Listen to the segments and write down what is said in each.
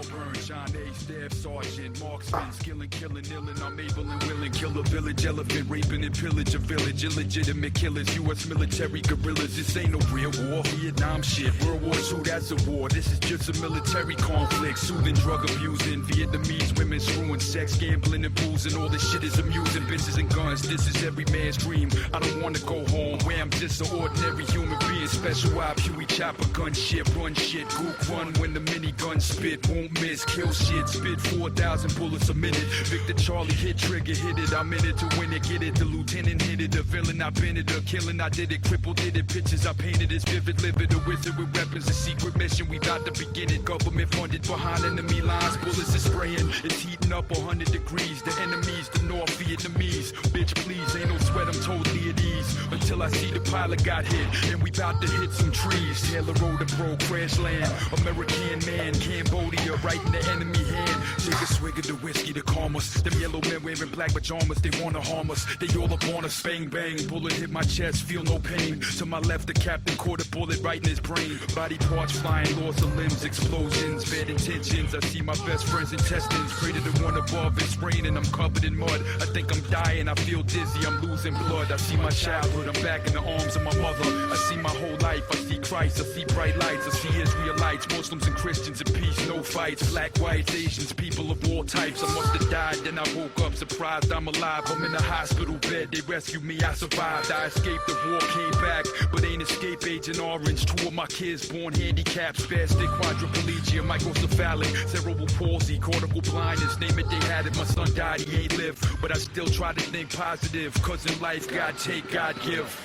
Auburn, John A. Staff Sergeant, marksman, skillin', killin', illin', I'm able and willing, kill a village, elephant, raping and pillage a village, illegitimate killers, U.S. military guerrillas, this ain't no real war, Vietnam shit, World War II, that's a war, this is just a military conflict, soothing, drug abusing, Vietnamese women screwing, sex, gambling and boozing, all this shit is amusing, bitches and guns, this is every man's dream, I don't wanna go home, where I'm just an ordinary human being, special op, Huey chopper, gun shit, run shit, gook run when the minigun spit, won't miss, kill shit, spit 4,000 bullets a minute, Victor Charlie hit trigger, hit it, I'm in it to win it, get it, the lieutenant hit it, the villain, I been it, the killing, I did it, crippled did it, pictures I painted, it's vivid, livid, a wizard with weapons, a secret mission, we got to begin it, government funded, behind enemy lines, bullets is spraying, it's heating up 100 degrees, the enemies, the North Vietnamese, bitch please, ain't no sweat, I'm totally at ease, until I see the pilot got hit, and we bout to hit some trees, Taylor Road to Pro, crash land, American man, Cambodia, right in the enemy hand, take a swig of the whiskey to calm us, them yellow men wearing black pajamas, they wanna harm us, they all up on us, bang bang, bullet hit my chest, feel no pain, to my left the captain caught a bullet right in his brain, body parts flying, loss of limbs, explosions, bad intentions, I see my best friend's intestines, pray to the one above, it's raining, I'm covered in mud, I think I'm dying, I feel dizzy, I'm losing blood, I see my childhood, I'm back in the arms of my mother, I see my whole life, I see Christ, I see bright lights, I see Israelites, Muslims and Christians in peace, no fights, black, whites, Asians, people of all types, I must have died, then I woke up surprised I'm alive, I'm in a hospital bed, they rescued me, I survived, I escaped the war, came back, but ain't escape Agent Orange, 2 of my kids born handicapped, spastic, quadriplegia, microcephalic, cerebral palsy, cortical blindness, name it, they had it, my son died, he ain't lived, but I still try to think positive, cause in life, God take, God give.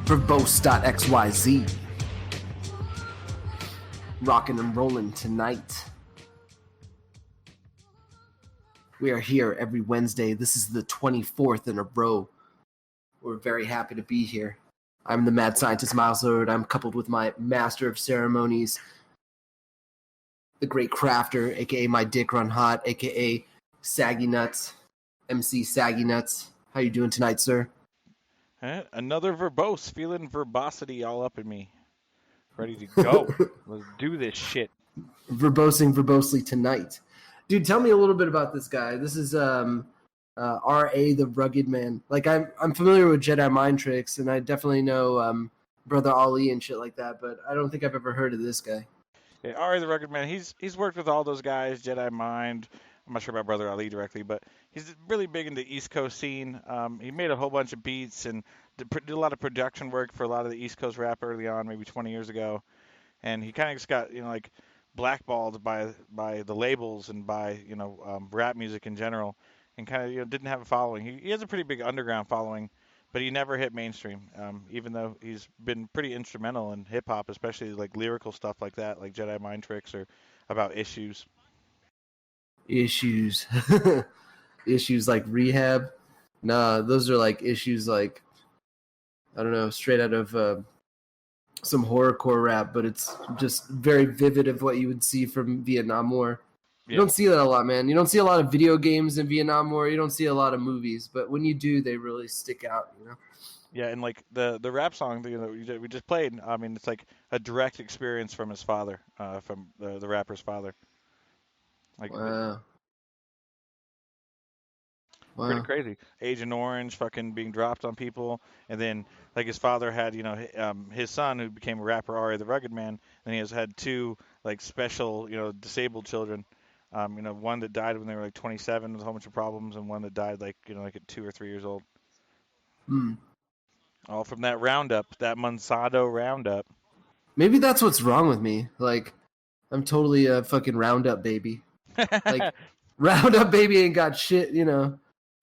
verbose.xyz. Rockin' and rollin' tonight. We are here every Wednesday. This is the 24th in a row. We're very happy to be here. I'm the mad scientist Miles Lord. I'm coupled with my master of ceremonies, the great crafter, aka my dick run hot, aka Saggy Nuts, MC Saggy Nuts. How you doing tonight, sir? Another verbose, feeling verbosity all up in me. Ready to go. Let's do this shit. Verbosely tonight. Dude, tell me a little bit about this guy. This is R.A. the Rugged Man. Like, I'm familiar with Jedi Mind Tricks, and I definitely know Brother Ali and shit like that, but I don't think I've ever heard of this guy. Yeah, R.A. the Rugged Man, he's worked with all those guys, Jedi Mind. I'm not sure about Brother Ali directly, but he's really big in the East Coast scene. He made a whole bunch of beats and did a lot of production work for a lot of the East Coast rap early on, maybe 20 years ago. And he kind of just got, like blackballed by the labels and by, rap music in general, and kind of, didn't have a following. He has a pretty big underground following, but he never hit mainstream, even though he's been pretty instrumental in hip hop, especially like lyrical stuff like that, like Jedi Mind Tricks or about issues. Issues like Rehab. Nah, those are like issues like, I don't know, straight out of some horrorcore rap, but it's just very vivid of what you would see from Vietnam War. Yeah. You don't see that a lot, man. You don't see a lot of video games in Vietnam War. You don't see a lot of movies, but when you do, they really stick out, Yeah, and like the rap song that we just played, I mean, it's like a direct experience from his father, from the rapper's father. Like, wow. Pretty crazy. Agent Orange fucking being dropped on people, and then like his father had, his son who became a rapper, R.A. the Rugged Man, and he has had 2 like special, disabled children. One that died when they were like 27 with a whole bunch of problems, and one that died like at 2 or 3 years old. All from that Roundup, that Monsanto Roundup. Maybe that's what's wrong with me. Like, I'm totally a fucking Roundup baby. Like, Roundup baby ain't got shit,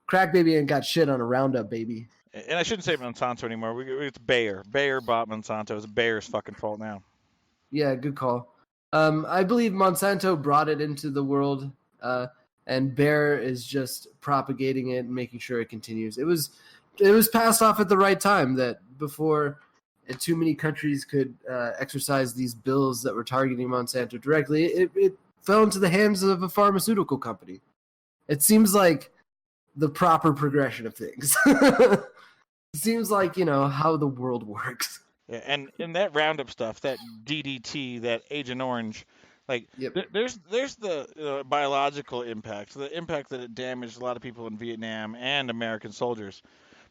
Crack baby ain't got shit on a Roundup baby. And I shouldn't say Monsanto anymore. It's Bayer. Bayer bought Monsanto. It's Bayer's fucking fault now. Yeah, good call. I believe Monsanto brought it into the world, and Bayer is just propagating it and making sure it continues. It was passed off at the right time, that before and too many countries could exercise these bills that were targeting Monsanto directly, it fell into the hands of a pharmaceutical company. It seems like the proper progression of things. It seems like, how the world works. Yeah, and in that Roundup stuff, that DDT, that Agent Orange, like Yep. there's the biological impact, the impact that it damaged a lot of people in Vietnam and American soldiers,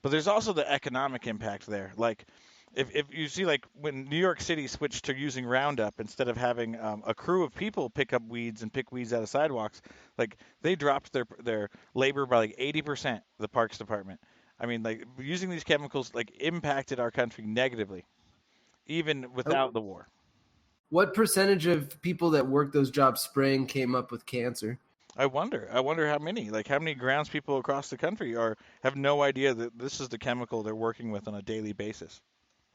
but there's also the economic impact there. Like if you see, like when New York City switched to using Roundup instead of having a crew of people pick up weeds and pick weeds out of sidewalks, like they dropped their labor by like 80%. The Parks Department. I mean, like using these chemicals like impacted our country negatively, even without the war. What percentage of people that work those jobs spraying came up with cancer? I wonder how many. Like how many grounds people across the country have no idea that this is the chemical they're working with on a daily basis.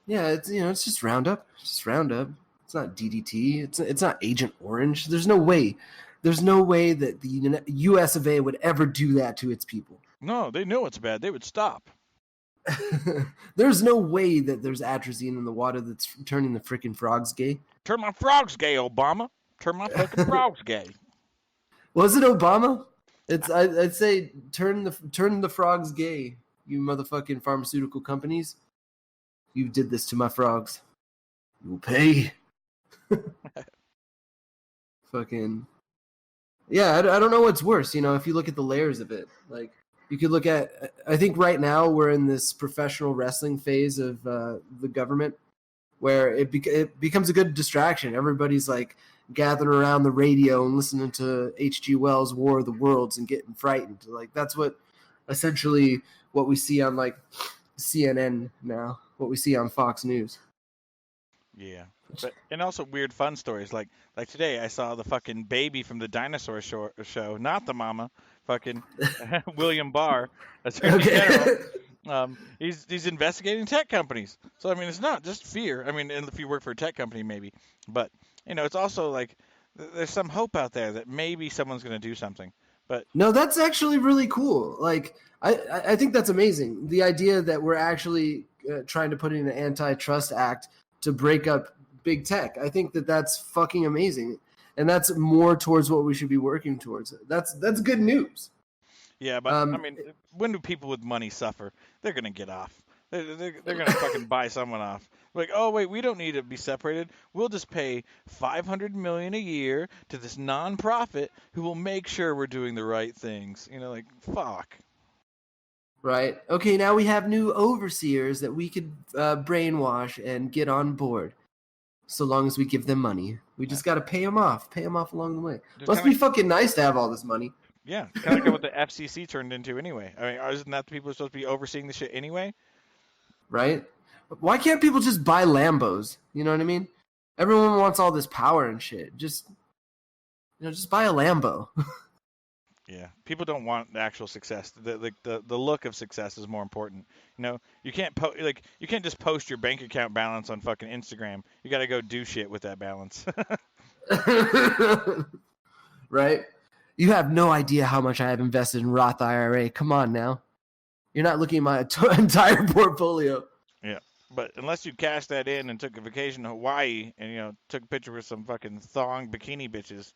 Yeah, it's just Roundup. It's just Roundup. It's not DDT. It's not Agent Orange. There's no way. There's no way that the U.S. of A. would ever do that to its people. No, they know it's bad. They would stop. There's no way that there's atrazine in the water that's turning the freaking frogs gay. Turn my frogs gay, Obama. Turn my fucking frogs gay. Was it Obama? I'd say turn the frogs gay. You motherfucking pharmaceutical companies. You did this to my frogs. You will pay. Fucking. Yeah, I don't know what's worse. If you look at the layers of it, like you could look at. I think right now we're in this professional wrestling phase of the government, where it becomes a good distraction. Everybody's like gathering around the radio and listening to H.G. Wells' War of the Worlds and getting frightened. Like that's what essentially what we see on like CNN now, what we see on Fox News. Yeah. But, and also weird fun stories like today I saw the fucking baby from the dinosaur show, not the mama, fucking William Barr, Attorney General. He's investigating tech companies. So I mean, it's not just fear. I mean, if you work for a tech company, maybe, but it's also like there's some hope out there that maybe someone's going to do something. But no, that's actually really cool. Like I think that's amazing. The idea that we're actually trying to put in an antitrust act to break up big tech. I think that's fucking amazing. And that's more towards what we should be working towards. That's good news. Yeah, but I mean, when do people with money suffer? They're going to get off. They're going to fucking buy someone off. Like, oh, wait, we don't need to be separated. We'll just pay $500 million a year to this nonprofit who will make sure we're doing the right things. Like, fuck. Right. Okay, now we have new overseers that we could brainwash and get on board. So long as we give them money. We just got to pay them off along the way. Must be fucking nice to have all this money. Yeah, kind of like what the FCC turned into anyway. I mean, isn't that the people who are supposed to be overseeing the shit anyway? Right? Why can't people just buy Lambos? You know what I mean? Everyone wants all this power and shit. Just buy a Lambo. Yeah, people don't want the actual success. The look of success is more important. You can't you can't just post your bank account balance on fucking Instagram. You got to go do shit with that balance. Right? You have no idea how much I have invested in Roth IRA. Come on now. You're not looking at my entire portfolio. Yeah, but unless you cashed that in and took a vacation to Hawaii and took a picture with some fucking thong bikini bitches,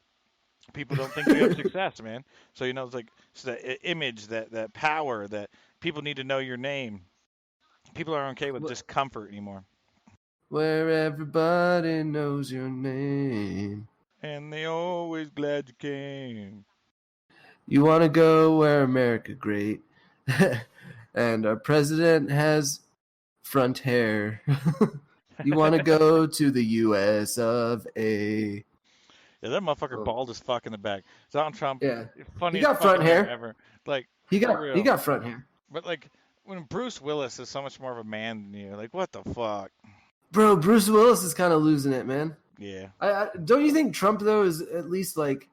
people don't think you have success, man. So it's like it's that image, that power, that people need to know your name. People aren't okay with discomfort anymore. Where everybody knows your name. And they always glad you came. You want to go where America great. And our president has front hair. You want to go to the U.S. of A. Yeah, that motherfucker bald as fuck in the back. Donald Trump, funniest he got front hair ever. Like he got front hair. But like when Bruce Willis is so much more of a man than you, like what the fuck? Bro, Bruce Willis is kind of losing it, man. Yeah. Don't you think Trump though is at least like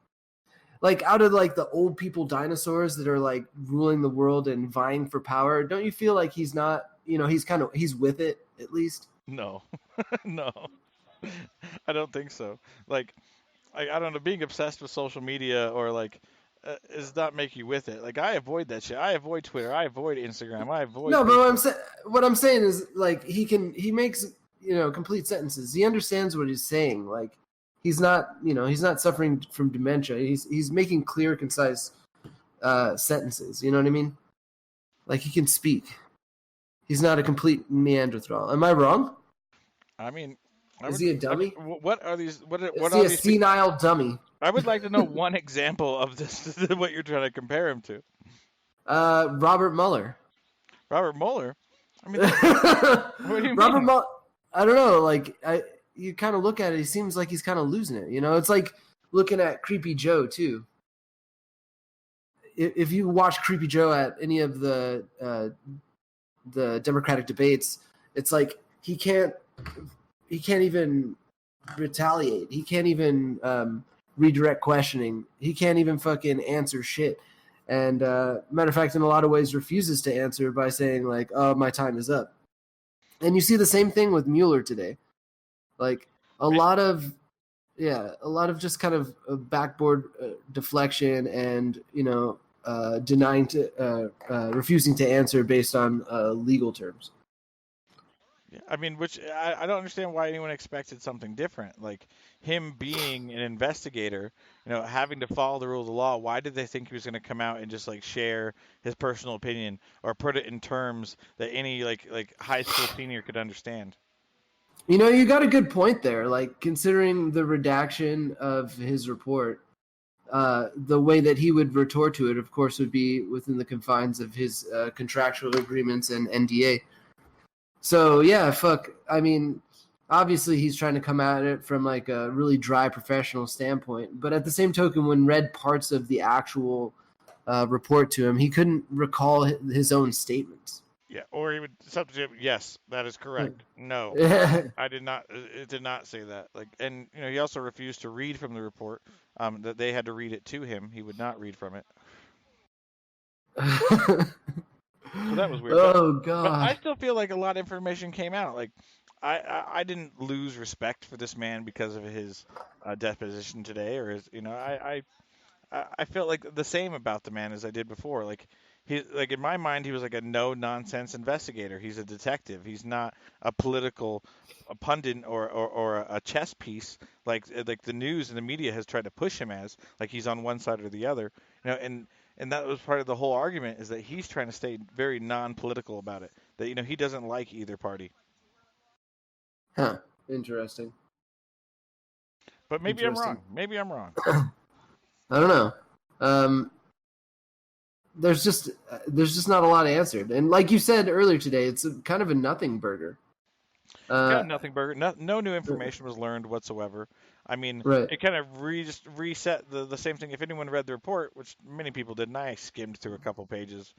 out of like the old people dinosaurs that are like ruling the world and vying for power? Don't you feel like he's not? He's with it at least. No, no, I don't think so. Like. I don't know, being obsessed with social media or like does not make you with it. Like I avoid that shit. I avoid Twitter. I avoid Instagram. I avoid. No, but what I'm saying is like he makes complete sentences. He understands what he's saying. Like he's not suffering from dementia. He's making clear, concise sentences. You know what I mean? Like he can speak. He's not a complete Neanderthal. Am I wrong? I mean, Is he a dummy? What are these? What Is are he a these? senile dummy? I would like to know one example of this. What you're trying to compare him to? Robert Mueller. Robert Mueller. I mean, what do you Robert mean? Mueller. I don't know. Like you kind of look at it. He seems like he's kind of losing it. It's like looking at Creepy Joe too. If you watch Creepy Joe at any of the Democratic debates, it's like he can't even retaliate. He can't even redirect questioning. He can't even fucking answer shit. And matter of fact, in a lot of ways, refuses to answer by saying like, "Oh, my time is up." And you see the same thing with Mueller today. Like a lot of just kind of backboard deflection and denying to refusing to answer based on legal terms. Yeah, I mean, which I don't understand why anyone expected something different. Like him being an investigator, having to follow the rule of the law. Why did they think he was going to come out and just like share his personal opinion or put it in terms that any like high school senior could understand? You got a good point there. Like considering the redaction of his report, the way that he would retort to it, of course, would be within the confines of his contractual agreements and NDA. So yeah, fuck. I mean, obviously he's trying to come at it from like a really dry professional standpoint, but at the same token, when read parts of the actual report to him, he couldn't recall his own statements. Yeah, or he would substitute, yes, that is correct. No, I did not. It did not say that. Like, and he also refused to read from the report. That they had to read it to him. He would not read from it. So that was weird. Oh God! But I God! still feel like a lot of information came out. Like, I didn't lose respect for this man because of his deposition today, or his. I felt like the same about the man as I did before. Like in my mind, he was like a no nonsense investigator. He's a detective. He's not a political pundit or a chess piece like the news and the media has tried to push him as. Like he's on one side or the other. And that was part of the whole argument is that he's trying to stay very non-political about it. That he doesn't like either party. Huh. Interesting. But maybe I'm wrong. Maybe I'm wrong. I don't know. There's just not a lot answered, and like you said earlier today, it's kind of a nothing burger. Nothing burger. No new information was learned whatsoever. I mean, right. It kind of just reset the same thing. If anyone read the report, which many people did, and I skimmed through a couple pages.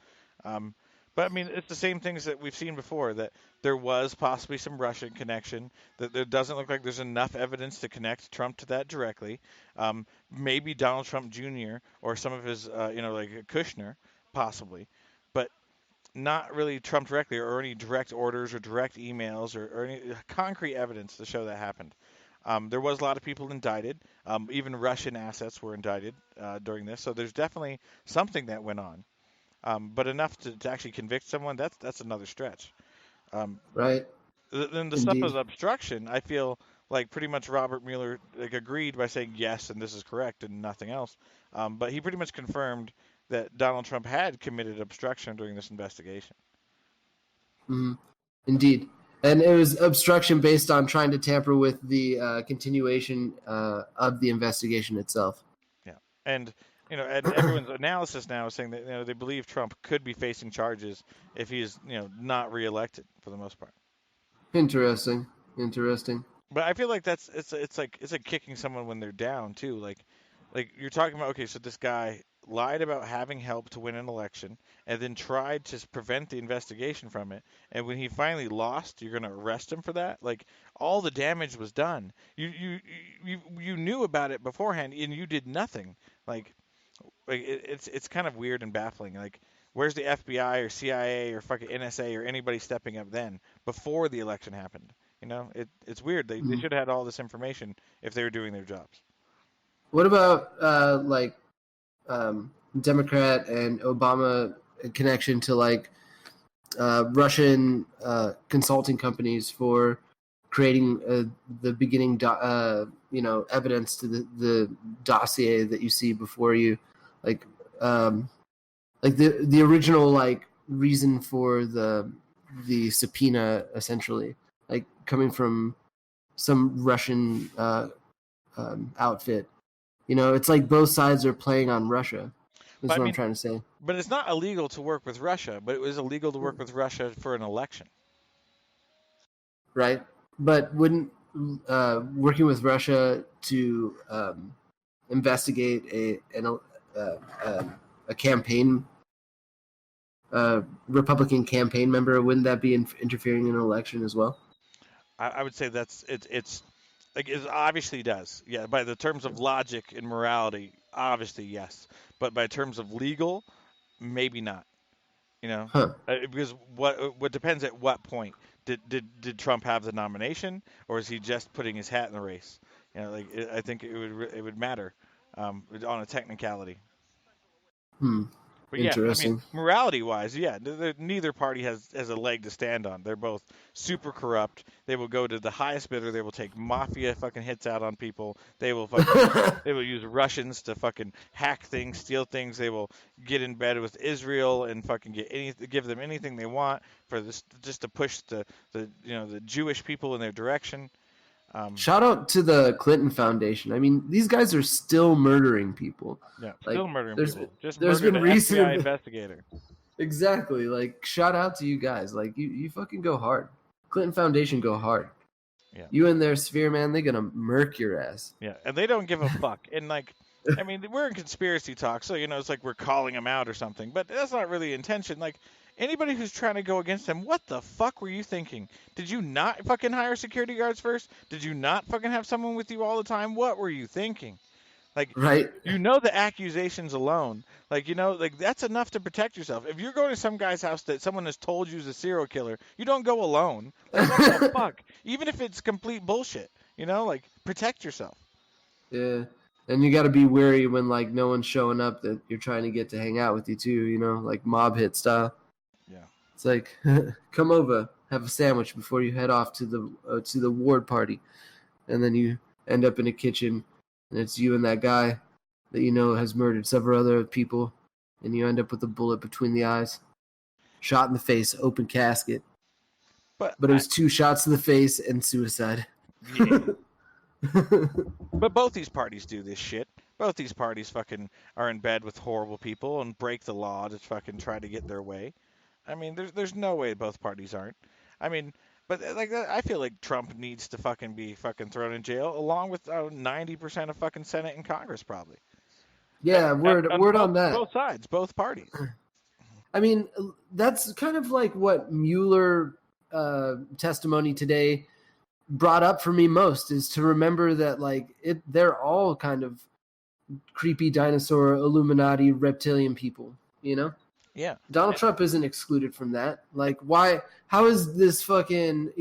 But I mean, it's the same things that we've seen before, that there was possibly some Russian connection, that there doesn't look like there's enough evidence to connect Trump to that directly. Maybe Donald Trump Jr. or some of his, like Kushner, possibly. But not really Trump directly, or any direct orders or direct emails or any concrete evidence to show that happened. There was a lot of people indicted. Even Russian assets were indicted during this. So there's definitely something that went on. But enough to actually convict someone, that's another stretch. Right. Then the stuff of obstruction, I feel like pretty much Robert Mueller agreed by saying yes and this is correct and nothing else. But he pretty much confirmed that Donald Trump had committed obstruction during this investigation. Mm-hmm. Indeed. And it was obstruction based on trying to tamper with the continuation of the investigation itself. Yeah. And everyone's analysis now is saying that they believe Trump could be facing charges if he is not reelected for the most part. Interesting. But I feel like it's like kicking someone when they're down too. Like you're talking about, okay, so this guy lied about having help to win an election and then tried to prevent the investigation from it. And when he finally lost, you're going to arrest him for that? Like all the damage was done. You knew about it beforehand and you did nothing. Like it's kind of weird and baffling. Like where's the FBI or CIA or fucking NSA or anybody stepping up then before the election happened? It's weird. They should have had all this information if they were doing their jobs. What about Democrat and Obama connection to Russian consulting companies for creating the beginning, evidence to the dossier that you see before you, like the original like reason for the subpoena, essentially, like coming from some Russian outfit. It's like both sides are playing on Russia. Is But I what I'm mean, trying to say. but it's not illegal to work with Russia, but it was illegal to work with Russia for an election. Right? But wouldn't working with Russia to investigate a campaign, Republican campaign member, wouldn't that be interfering in an election as well? I would say it's like it obviously does. Yeah, by the terms of logic and morality, obviously yes. But by terms of legal, maybe not. Huh. Because what depends at what point did Trump have the nomination, or is he just putting his hat in the race? I think it would matter on a technicality. But yeah, I mean, Interesting. morality-wise, yeah, neither party has a leg to stand on. They're both super corrupt. They will go to the highest bidder. They will take mafia fucking hits out on people. They will they will use Russians to fucking hack things, steal things. They will get in bed with Israel and fucking give them anything they want for this, just to push the Jewish people in their direction. Shout out to the Clinton Foundation. I mean, these guys are still murdering people. Yeah, Like, still murdering there's people. Just there's murdered been an recent FBI investigator. Exactly. Like, shout out to you guys. Like, you fucking go hard. Clinton Foundation go hard. Yeah. You in their sphere, man, they're gonna murk your ass. Yeah, and they don't give a fuck. And like, I mean, we're in conspiracy talk, so it's like we're calling them out or something. But that's not really intention. Like, anybody who's trying to go against them, what the fuck were you thinking? Did you not fucking hire security guards first? Did you not fucking have someone with you all the time? What were you thinking? Like, Right? the accusations alone, like that's enough to protect yourself. If you're going to some guy's house that someone has told you is a serial killer, you don't go alone. Like, what the fuck? Even if it's complete bullshit, like, protect yourself. Yeah. And you got to be wary when like no one's showing up that you're trying to get to hang out with you too. Like mob hit style. Yeah. It's like, come over, have a sandwich before you head off to the ward party, and then you end up in a kitchen, and it's you and that guy that has murdered several other people, and you end up with a bullet between the eyes, shot in the face, open casket. But it was 2 shots in the face and suicide. Yeah. But both these parties do this shit. Both these parties fucking are in bed with horrible people and break the law to fucking try to get their way. I mean, there's no way both parties aren't. I mean, but like I feel like Trump needs to fucking be fucking thrown in jail, along with 90% of fucking Senate and Congress probably. Yeah, word on that. Both sides, both parties. I mean, that's kind of like what Mueller testimony today brought up for me most, is to remember that like they're all kind of creepy dinosaur Illuminati reptilian people, Yeah. Donald Trump isn't excluded from that. Like, why? How is this fucking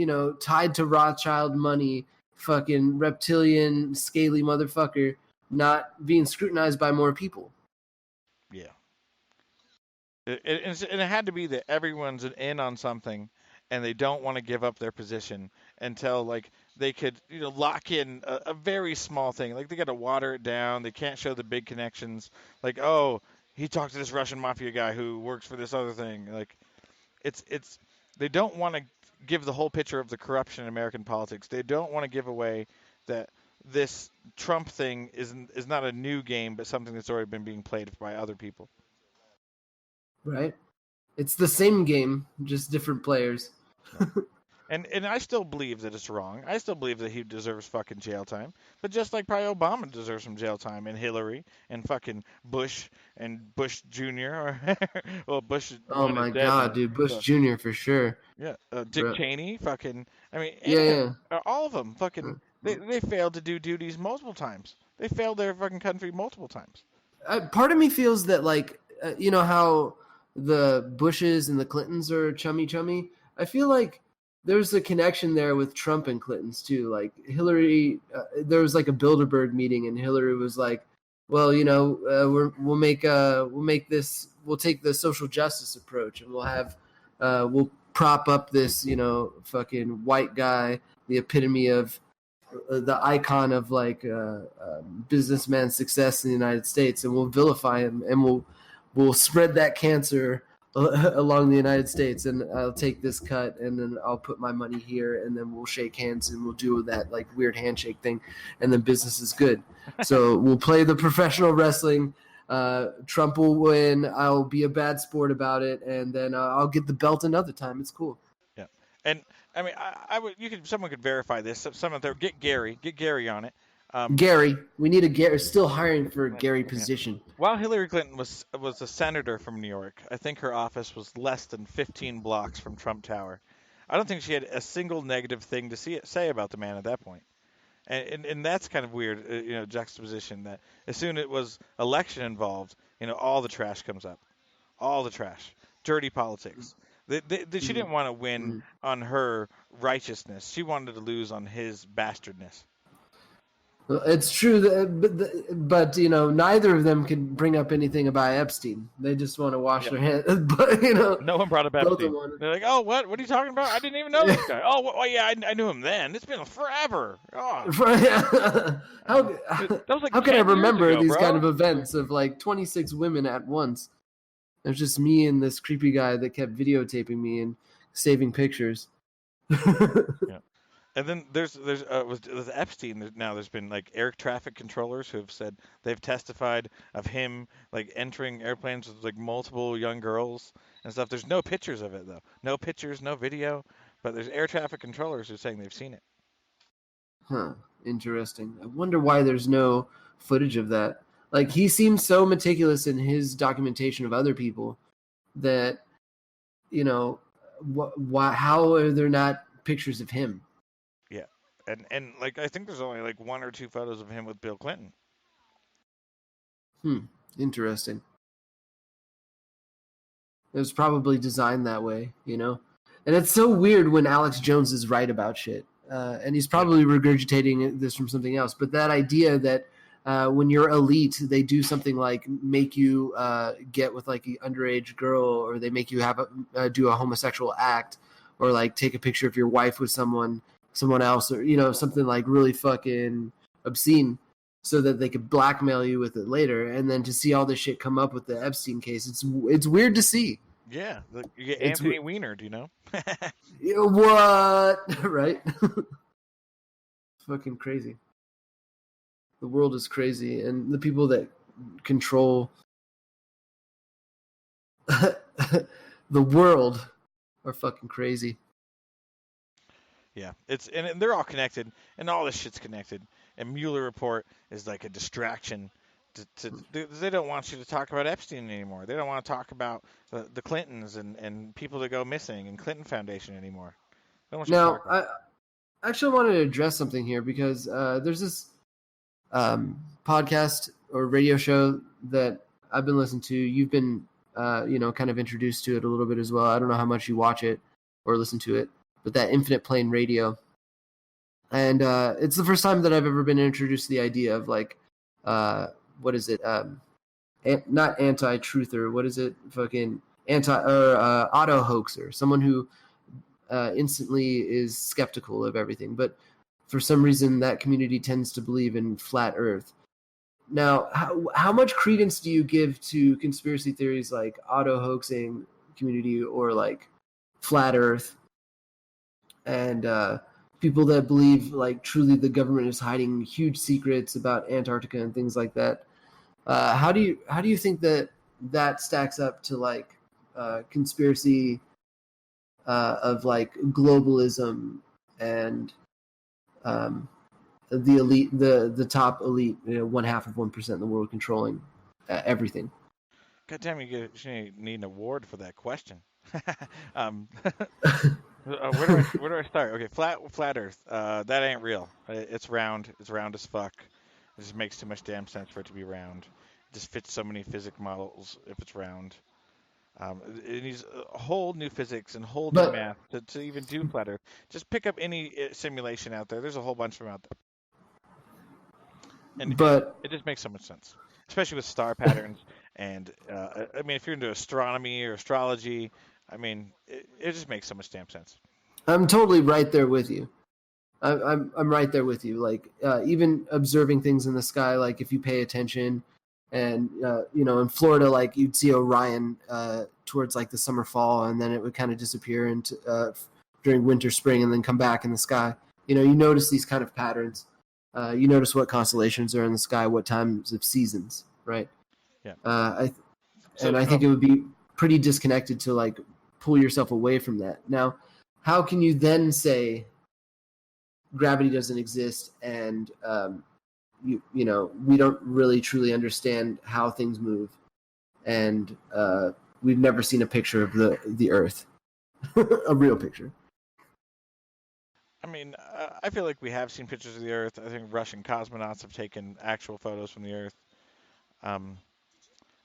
tied to Rothschild money, fucking reptilian scaly motherfucker not being scrutinized by more people? Yeah. And it had to be that everyone's in on something, and they don't want to give up their position until like they could lock in a very small thing. Like, they got to water it down. They can't show the big connections. Like, oh, he talked to this Russian mafia guy who works for this other thing. Like, it's they don't want to give the whole picture of the corruption in American politics. They don't want to give away that this Trump thing is not a new game, but something that's already been being played by other people. Right? It's the same game, just different players. And I still believe that it's wrong. I still believe that he deserves fucking jail time. But just like probably Obama deserves some jail time, and Hillary, and fucking Bush, and Bush Jr. Well, Bush. Oh my god, dude, Bush Jr. for sure. Yeah, Dick Cheney, fucking. I mean, yeah. All of them, fucking. They failed to do duties multiple times. They failed their fucking country multiple times. Part of me feels that like how the Bushes and the Clintons are chummy. I feel like there's a connection there with Trump and Clinton's too. Like Hillary, there was like a Bilderberg meeting, and Hillary was like, "Well, we'll take the social justice approach, and we'll prop up this, fucking white guy, the epitome of the icon of like businessman success in the United States, and we'll vilify him, and we'll spread that cancer along the United States, and I'll take this cut, and then I'll put my money here, and then we'll shake hands, and we'll do that like weird handshake thing, and then business is good. So we'll play the professional wrestling. Trump will win. I'll be a bad sport about it, and then I'll get the belt another time. It's cool. Yeah, and I mean, I would. Someone could verify this. Someone there, get Gary on it. Gary, we need a Gary. Still hiring for a Gary position. While Hillary Clinton was a senator from New York, I think her office was less than 15 blocks from Trump Tower. I don't think she had a single negative thing to say about the man at that point. And that's kind of weird, juxtaposition that as soon as it was election involved, all the trash comes up. All the trash. Dirty politics. She didn't want to win on her righteousness. She wanted to lose on his bastardness. Well, it's true, but neither of them can bring up anything about Epstein. They just want to wash their hands. But no one brought up Epstein. They're like, "Oh, what? What are you talking about? I didn't even know this guy." Oh, well, yeah, I knew him then. It's been forever. Oh. How can I remember these kind of events of like 26 women at once? There's just me and this creepy guy that kept videotaping me and saving pictures. Yeah. And then with Epstein, now there's been like air traffic controllers who have said they've testified of him like entering airplanes with like multiple young girls and stuff. There's no pictures of it though. No pictures, no video, but there's air traffic controllers who are saying they've seen it. Huh. Interesting. I wonder why there's no footage of that. Like, he seems so meticulous in his documentation of other people that, how are there not pictures of him? Yeah. And like, I think there's only like one or two photos of him with Bill Clinton. Interesting. It was probably designed that way, And it's so weird when Alex Jones is right about shit. And he's probably regurgitating this from something else. But that idea that when you're elite, they do something like make you get with like an underage girl, or they make you have do a homosexual act, or like take a picture of your wife with someone else, or something like really fucking obscene, so that they could blackmail you with it later. And then to see all this shit come up with the Epstein case, it's weird to see. Yeah, you get Anthony Weiner, do you know? What? Right? Fucking crazy. The world is crazy, and the people that control the world are fucking crazy. Yeah, and they're all connected, and all this shit's connected. And Mueller report is like a distraction. They don't want you to talk about Epstein anymore. They don't want to talk about the Clintons and people that go missing and Clinton Foundation anymore. They don't want you to talk about I actually wanted to address something here, because there's this podcast or radio show that I've been listening to. You've been, kind of introduced to it a little bit as well. I don't know how much you watch it or listen to it, but that Infinite Plane Radio. And it's the first time that I've ever been introduced to the idea of like, what is it? Not anti-truther. What is it? Fucking auto hoaxer. Someone who instantly is skeptical of everything, but for some reason that community tends to believe in flat Earth. Now, how much credence do you give to conspiracy theories like auto hoaxing community, or like flat Earth, and people that believe like truly the government is hiding huge secrets about Antarctica and things like that? How do you think that stacks up to like conspiracy of like globalism and the elite, the top elite, 1/2 of 1% in the world controlling everything? God damn, you need an award for that question. Where do I start? Okay, flat Earth. That ain't real. It's round. It's round as fuck. It just makes too much damn sense for it to be round. It just fits so many physics models if it's round. It needs a whole new physics and whole new math to even do flat Earth. Just pick up any simulation out there. There's a whole bunch of them out there. And it just makes so much sense, especially with star patterns. And I mean, if you're into astronomy or astrology, I mean, it just makes so much damn sense. I'm totally right there with you. I'm right there with you. Like even observing things in the sky, like if you pay attention, and in Florida, like you'd see Orion towards like the summer fall, and then it would kind of disappear into during winter spring, and then come back in the sky. You notice these kind of patterns. You notice what constellations are in the sky, what times of seasons, right? Yeah. I So think it would be pretty disconnected to like pull yourself away from that. Now, how can you then say gravity doesn't exist and we don't really truly understand how things move, and we've never seen a picture of the Earth, a real picture. I mean, I feel like we have seen pictures of the Earth. I think Russian cosmonauts have taken actual photos from the Earth.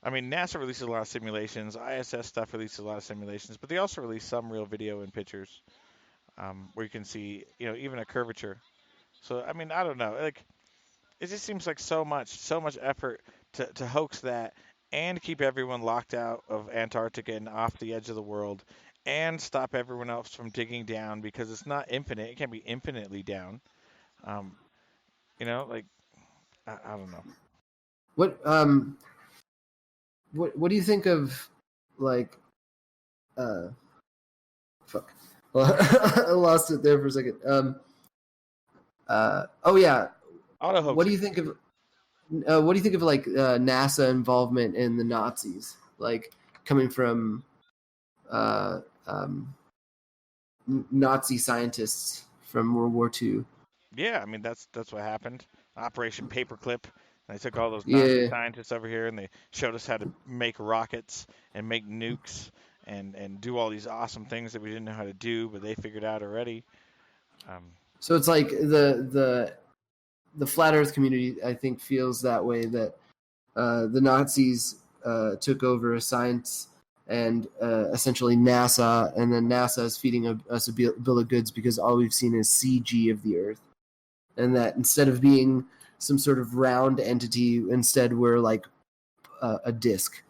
I mean, NASA releases a lot of simulations. ISS stuff releases a lot of simulations, but they also release some real video and pictures where you can see, even a curvature. So, I mean, I don't know. Like, it just seems like so much effort to hoax that and keep everyone locked out of Antarctica and off the edge of the world and stop everyone else from digging down because it's not infinite. It can't be infinitely down. Um, like, I don't know. What do you think of like fuck? Well, I lost it there for a second. Oh yeah. Auto hoaxing. What do you think of like NASA involvement in the Nazis, like coming from Nazi scientists from World War II? Yeah, I mean that's what happened. Operation Paperclip. They took all those Nazi Yeah. scientists over here and they showed us how to make rockets and make nukes and do all these awesome things that we didn't know how to do, but they figured out already. So it's like the flat Earth community, I think, feels that way, that the Nazis took over science and essentially NASA, and then NASA is feeding us a bill of goods because all we've seen is CG of the Earth, and that instead of being some sort of round entity, instead we're like a disc,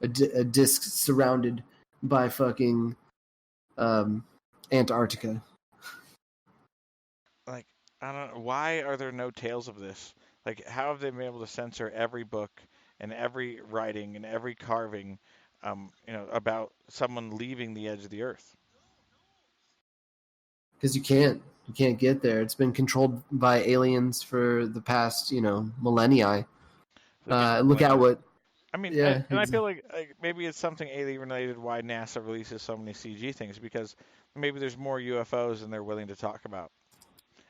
a disc surrounded by fucking Antarctica. Like, I don't know, why are there no tales of this? Like, how have they been able to censor every book and every writing and every carving, about someone leaving the edge of the Earth? Because you can't get there. It's been controlled by aliens for the past millennia. Look at what. I mean, Yeah, and I feel like maybe it's something alien related why NASA releases so many CG things because maybe there's more UFOs than they're willing to talk about.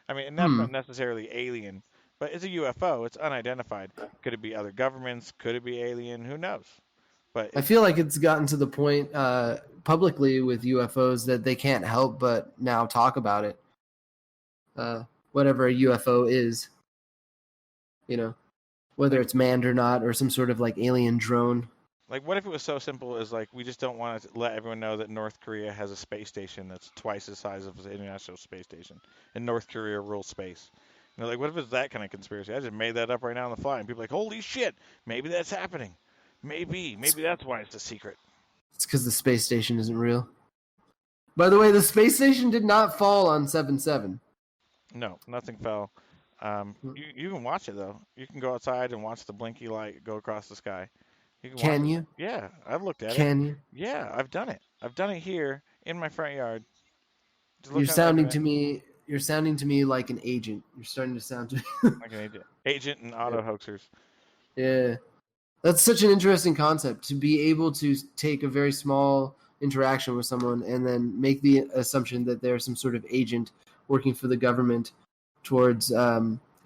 I mean, and that's not necessarily alien, but it's a UFO. It's unidentified. Could it be other governments? Could it be alien? Who knows? But I feel like it's gotten to the point publicly with UFOs that they can't help but now talk about it. Whatever a UFO is, whether it's manned or not, or some sort of like alien drone. like, what if it was so simple as like we just don't want to let everyone know that North Korea has a space station that's twice the size of the International Space Station, and North Korea rules space? Like, what if it's that kind of conspiracy? I just made that up right now on the fly, and people are like, holy shit, maybe that's happening. Maybe that's why it's a secret. It's because the space station isn't real. By the way, the space station did not fall on 7/7. No, nothing fell. You can watch it though. You can go outside and watch the blinky light go across the sky. Can you? Yeah, I've looked at it. Can you? Yeah, I've done it. I've done it here in my front yard. You're sounding to me. You're sounding to me like an agent. You're starting to sound to me like an agent and auto hoaxers. Yeah, that's such an interesting concept, to be able to take a very small interaction with someone and then make the assumption that they're some sort of agent working for the government towards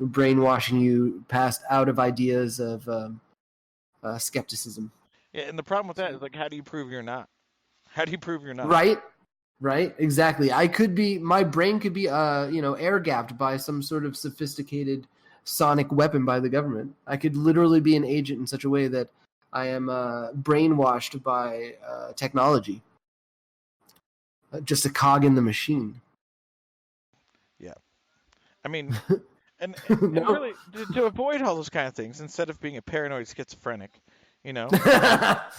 brainwashing you past out of ideas of skepticism. Yeah, and the problem with that is like, how do you prove you're not? How do you prove you're not? Right, exactly. My brain could be air gapped by some sort of sophisticated sonic weapon by the government. I could literally be an agent in such a way that I am brainwashed by technology, just a cog in the machine. Yeah, I mean, and really to avoid all those kind of things, instead of being a paranoid schizophrenic, You know,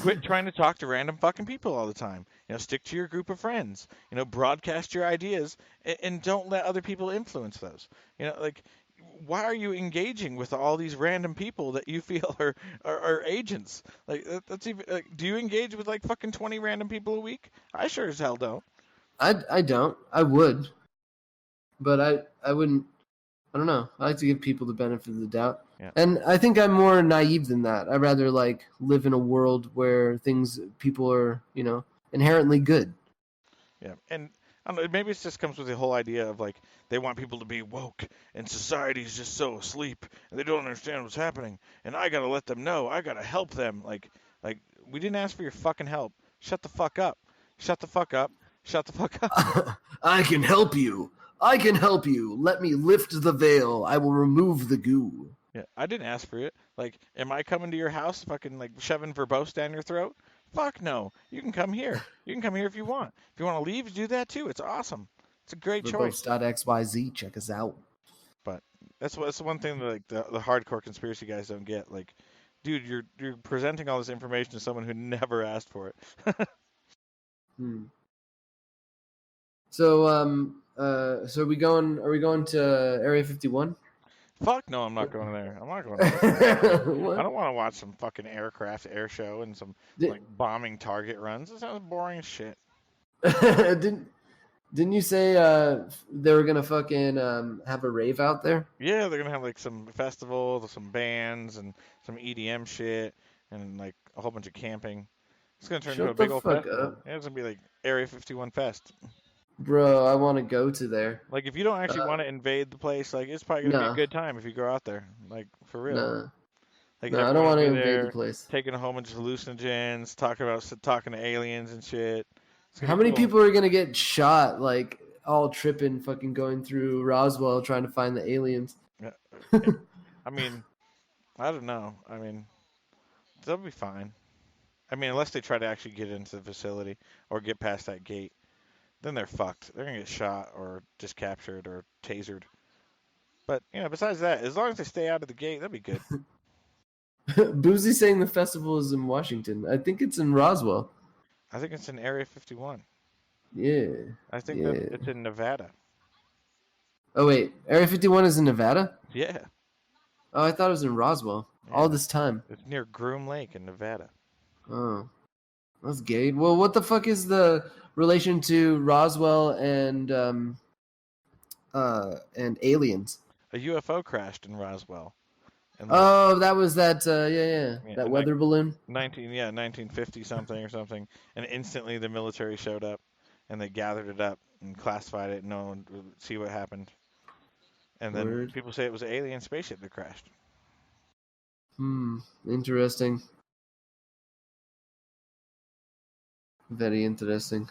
quit trying to talk to random fucking people all the time. You know, stick to your group of friends. You know, broadcast your ideas and don't let other people influence those. You know, like, why are you engaging with all these random people that you feel are agents? Like, that's even. Like, do you engage with like fucking 20 random people a week? I sure as hell don't. I don't. I would, but I wouldn't. I don't know. I like to give people the benefit of the doubt. Yeah. And I think I'm more naive than that. I'd rather like live in a world where people are, inherently good. Yeah, and I don't know, maybe it just comes with the whole idea of like they want people to be woke, and society's just so asleep, and they don't understand what's happening, and I gotta let them know, I gotta help them. Like we didn't ask for your fucking help. Shut the fuck up. Shut the fuck up. Shut the fuck up. I can help you. I can help you. Let me lift the veil. I will remove the goo. Yeah, I didn't ask for it. Like, am I coming to your house, fucking like shoving verbose down your throat? Fuck no. You can come here. You can come here if you want. If you want to leave, do that too. It's awesome. It's a great choice. Verbose.xyz. Check us out. But that's the one thing that like the hardcore conspiracy guys don't get. Like, dude, you're presenting all this information to someone who never asked for it. So so are we going to Area 51? Fuck no, I'm not going there. I'm not going there. I don't want to watch some fucking air show and some like bombing target runs. That sounds boring as shit. Didn't you say they were gonna fucking have a rave out there? Yeah, they're gonna have like some festival, some bands, and some EDM shit, and like a whole bunch of camping. It's gonna turn into a big old festival. Yeah, it's gonna be like Area 51 Fest. Bro, I want to go to there. Like, if you don't actually want to invade the place, like, it's probably gonna be a good time if you go out there. Like, for real. No. Like, I don't want to invade the place. Taking a whole bunch of hallucinogens, talking to aliens and shit. How many people are gonna get shot? Like, all tripping, fucking going through Roswell trying to find the aliens. I mean, I don't know. I mean, they'll be fine. I mean, unless they try to actually get into the facility or get past that gate. Then they're fucked. They're going to get shot or just captured or tasered. But, besides that, as long as they stay out of the gate, they'll be good. Boozy saying the festival is in Washington. I think it's in Roswell. I think it's in Area 51. Yeah. I think that it's in Nevada. Oh, wait. Area 51 is in Nevada? Yeah. Oh, I thought it was in Roswell. Yeah. All this time. It's near Groom Lake in Nevada. Oh. That's gay. Well, what the fuck is the relation to Roswell and aliens? A UFO crashed in Roswell. And that was that. That weather balloon. 1950 something or something, and instantly the military showed up, and they gathered it up and classified it. And no one would see what happened. And then people say it was an alien spaceship that crashed. Interesting. Very interesting.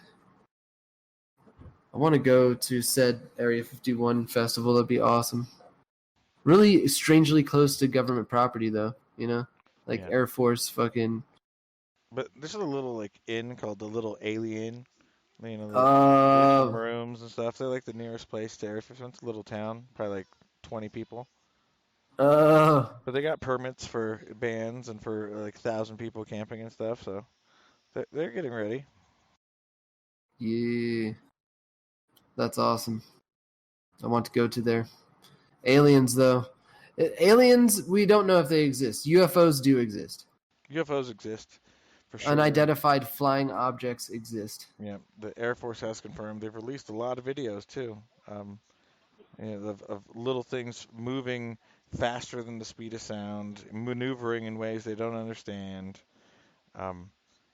I want to go to said Area 51 festival. That'd be awesome. Really strangely close to government property, though. Air Force fucking. But there's a little inn called the Little Alien. The rooms and stuff. They're like the nearest place to Area 51. It's a little town, probably like 20 people. But they got permits for bands and for like 1,000 people camping and stuff. So. They're getting ready. Yeah. That's awesome. I want to go to there. Aliens, though. Aliens, we don't know if they exist. UFOs do exist. UFOs exist, for sure. Unidentified flying objects exist. Yeah, the Air Force has confirmed. They've released a lot of videos, too. Of little things moving faster than the speed of sound, maneuvering in ways they don't understand.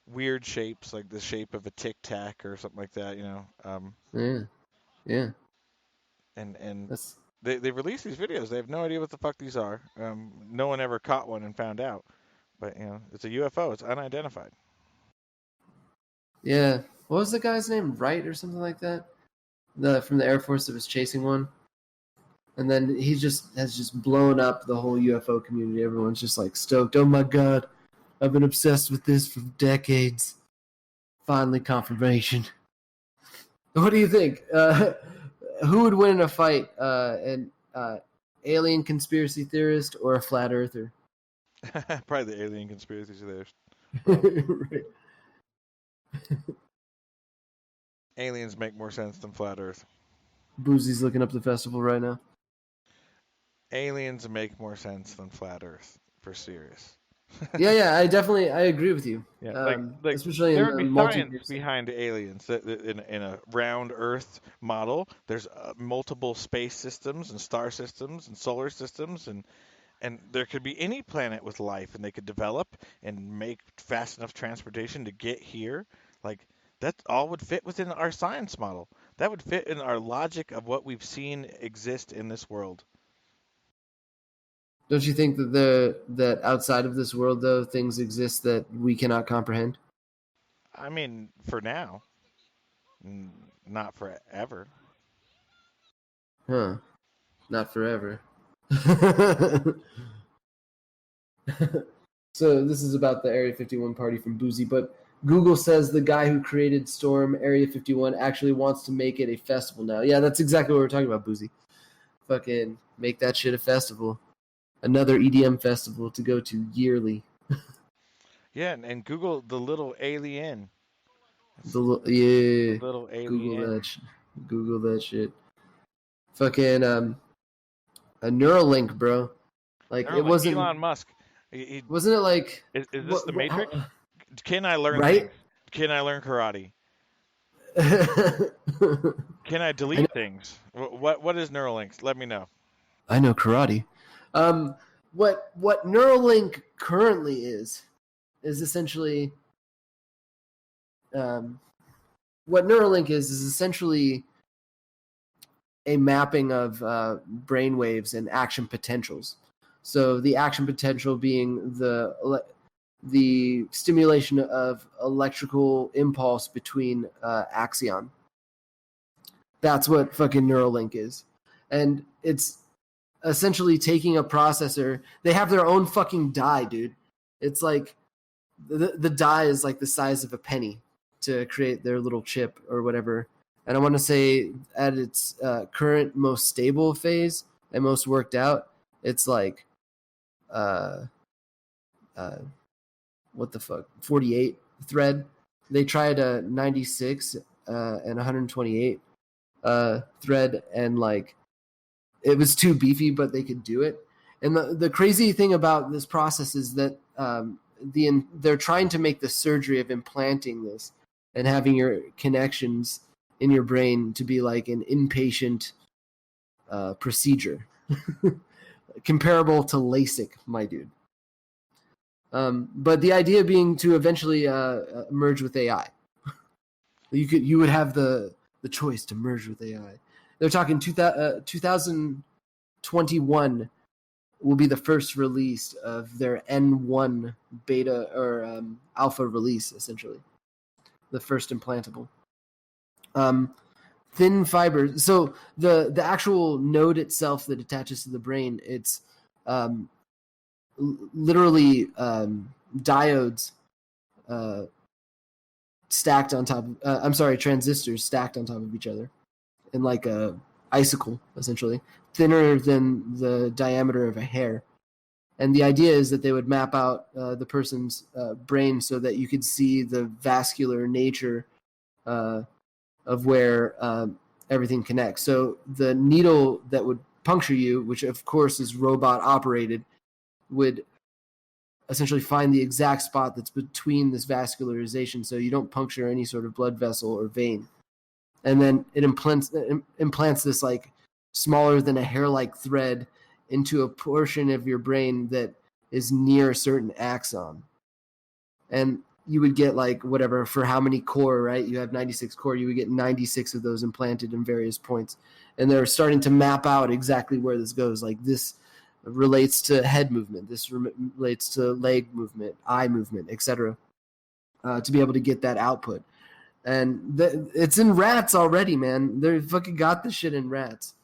Weird shapes, like the shape of a tic tac or something like that, Yeah. And they released these videos. They have no idea what the fuck these are. No one ever caught one and found out. But it's a UFO. It's unidentified. Yeah. What was the guy's name? Wright or something like that? From the Air Force that was chasing one. And then he has blown up the whole UFO community. Everyone's just like stoked. Oh my god. I've been obsessed with this for decades. Finally, confirmation. What do you think? Who would win in a fight? An alien conspiracy theorist or a flat earther? Probably the alien conspiracy theorists. Well, Right. aliens make more sense than flat Earth. Boozy's looking up the festival right now. Aliens make more sense than flat Earth, for serious. Yeah, I agree with you. Yeah, like Especially in there the would be science multiverse. behind aliens. In a round Earth model, there's multiple space systems and star systems and solar systems, and there could be any planet with life, and they could develop and make fast enough transportation to get here. Like that all would fit within our science model. That would fit in our logic of what we've seen exist in this world. Don't you think that outside of this world though things exist that we cannot comprehend? I mean, for now, not forever. Huh. Not forever. So this is about the Area 51 party from Boozy, but Google says the guy who created Storm Area 51 actually wants to make it a festival now. Yeah, that's exactly what we're talking about, Boozy. Fucking make that shit a festival. Another EDM festival to go to yearly. Yeah, and Google the little alien. Yeah, Little Google alien. that. Google that shit. Fucking a Neuralink, bro. Like it Like wasn't. Elon Musk. He, Wasn't it like? is this the Matrix? How, Can I learn right? things? Can I learn karate? Can I I know, delete things? What is Neuralinks? Let me know. I know karate. Um, what Neuralink currently is essentially um, what Neuralink is essentially a mapping of brain waves and action potentials. So the action potential being the stimulation of electrical impulse between axon. That's what fucking Neuralink is, and it's essentially taking a processor. They have their own fucking die, dude. It's like the die is like the size of a penny to create their little chip or whatever. And I want to say at its current most stable phase and most worked out, it's like uh, uh, what the fuck, 48 thread. They tried a 96 and 128 thread, and like it was too beefy, but they could do it. And the crazy thing about this process is that they're trying to make the surgery of implanting this and having your connections in your brain to be like an inpatient procedure, comparable to LASIK, my dude. But the idea being to eventually merge with AI. You would have the choice to merge with AI. They're talking 2021 will be the first release of their N1 beta or alpha release, essentially. The first implantable. Thin fiber. So the actual node itself that attaches to the brain, it's literally diodes stacked on top of, transistors stacked on top of each other in like a icicle, essentially, thinner than the diameter of a hair. And the idea is that they would map out the person's brain so that you could see the vascular nature of where everything connects. So the needle that would puncture you, which of course is robot operated, would essentially find the exact spot that's between this vascularization so you don't puncture any sort of blood vessel or vein. And then it implants this like smaller than a hair-like thread into a portion of your brain that is near a certain axon. And you would get like whatever for how many core, right? You have 96 core, you would get 96 of those implanted in various points. And they're starting to map out exactly where this goes. Like this relates to head movement, this relates to leg movement, eye movement, etc. To be able to get that output. And it's in rats already, man. They fucking got this shit in rats.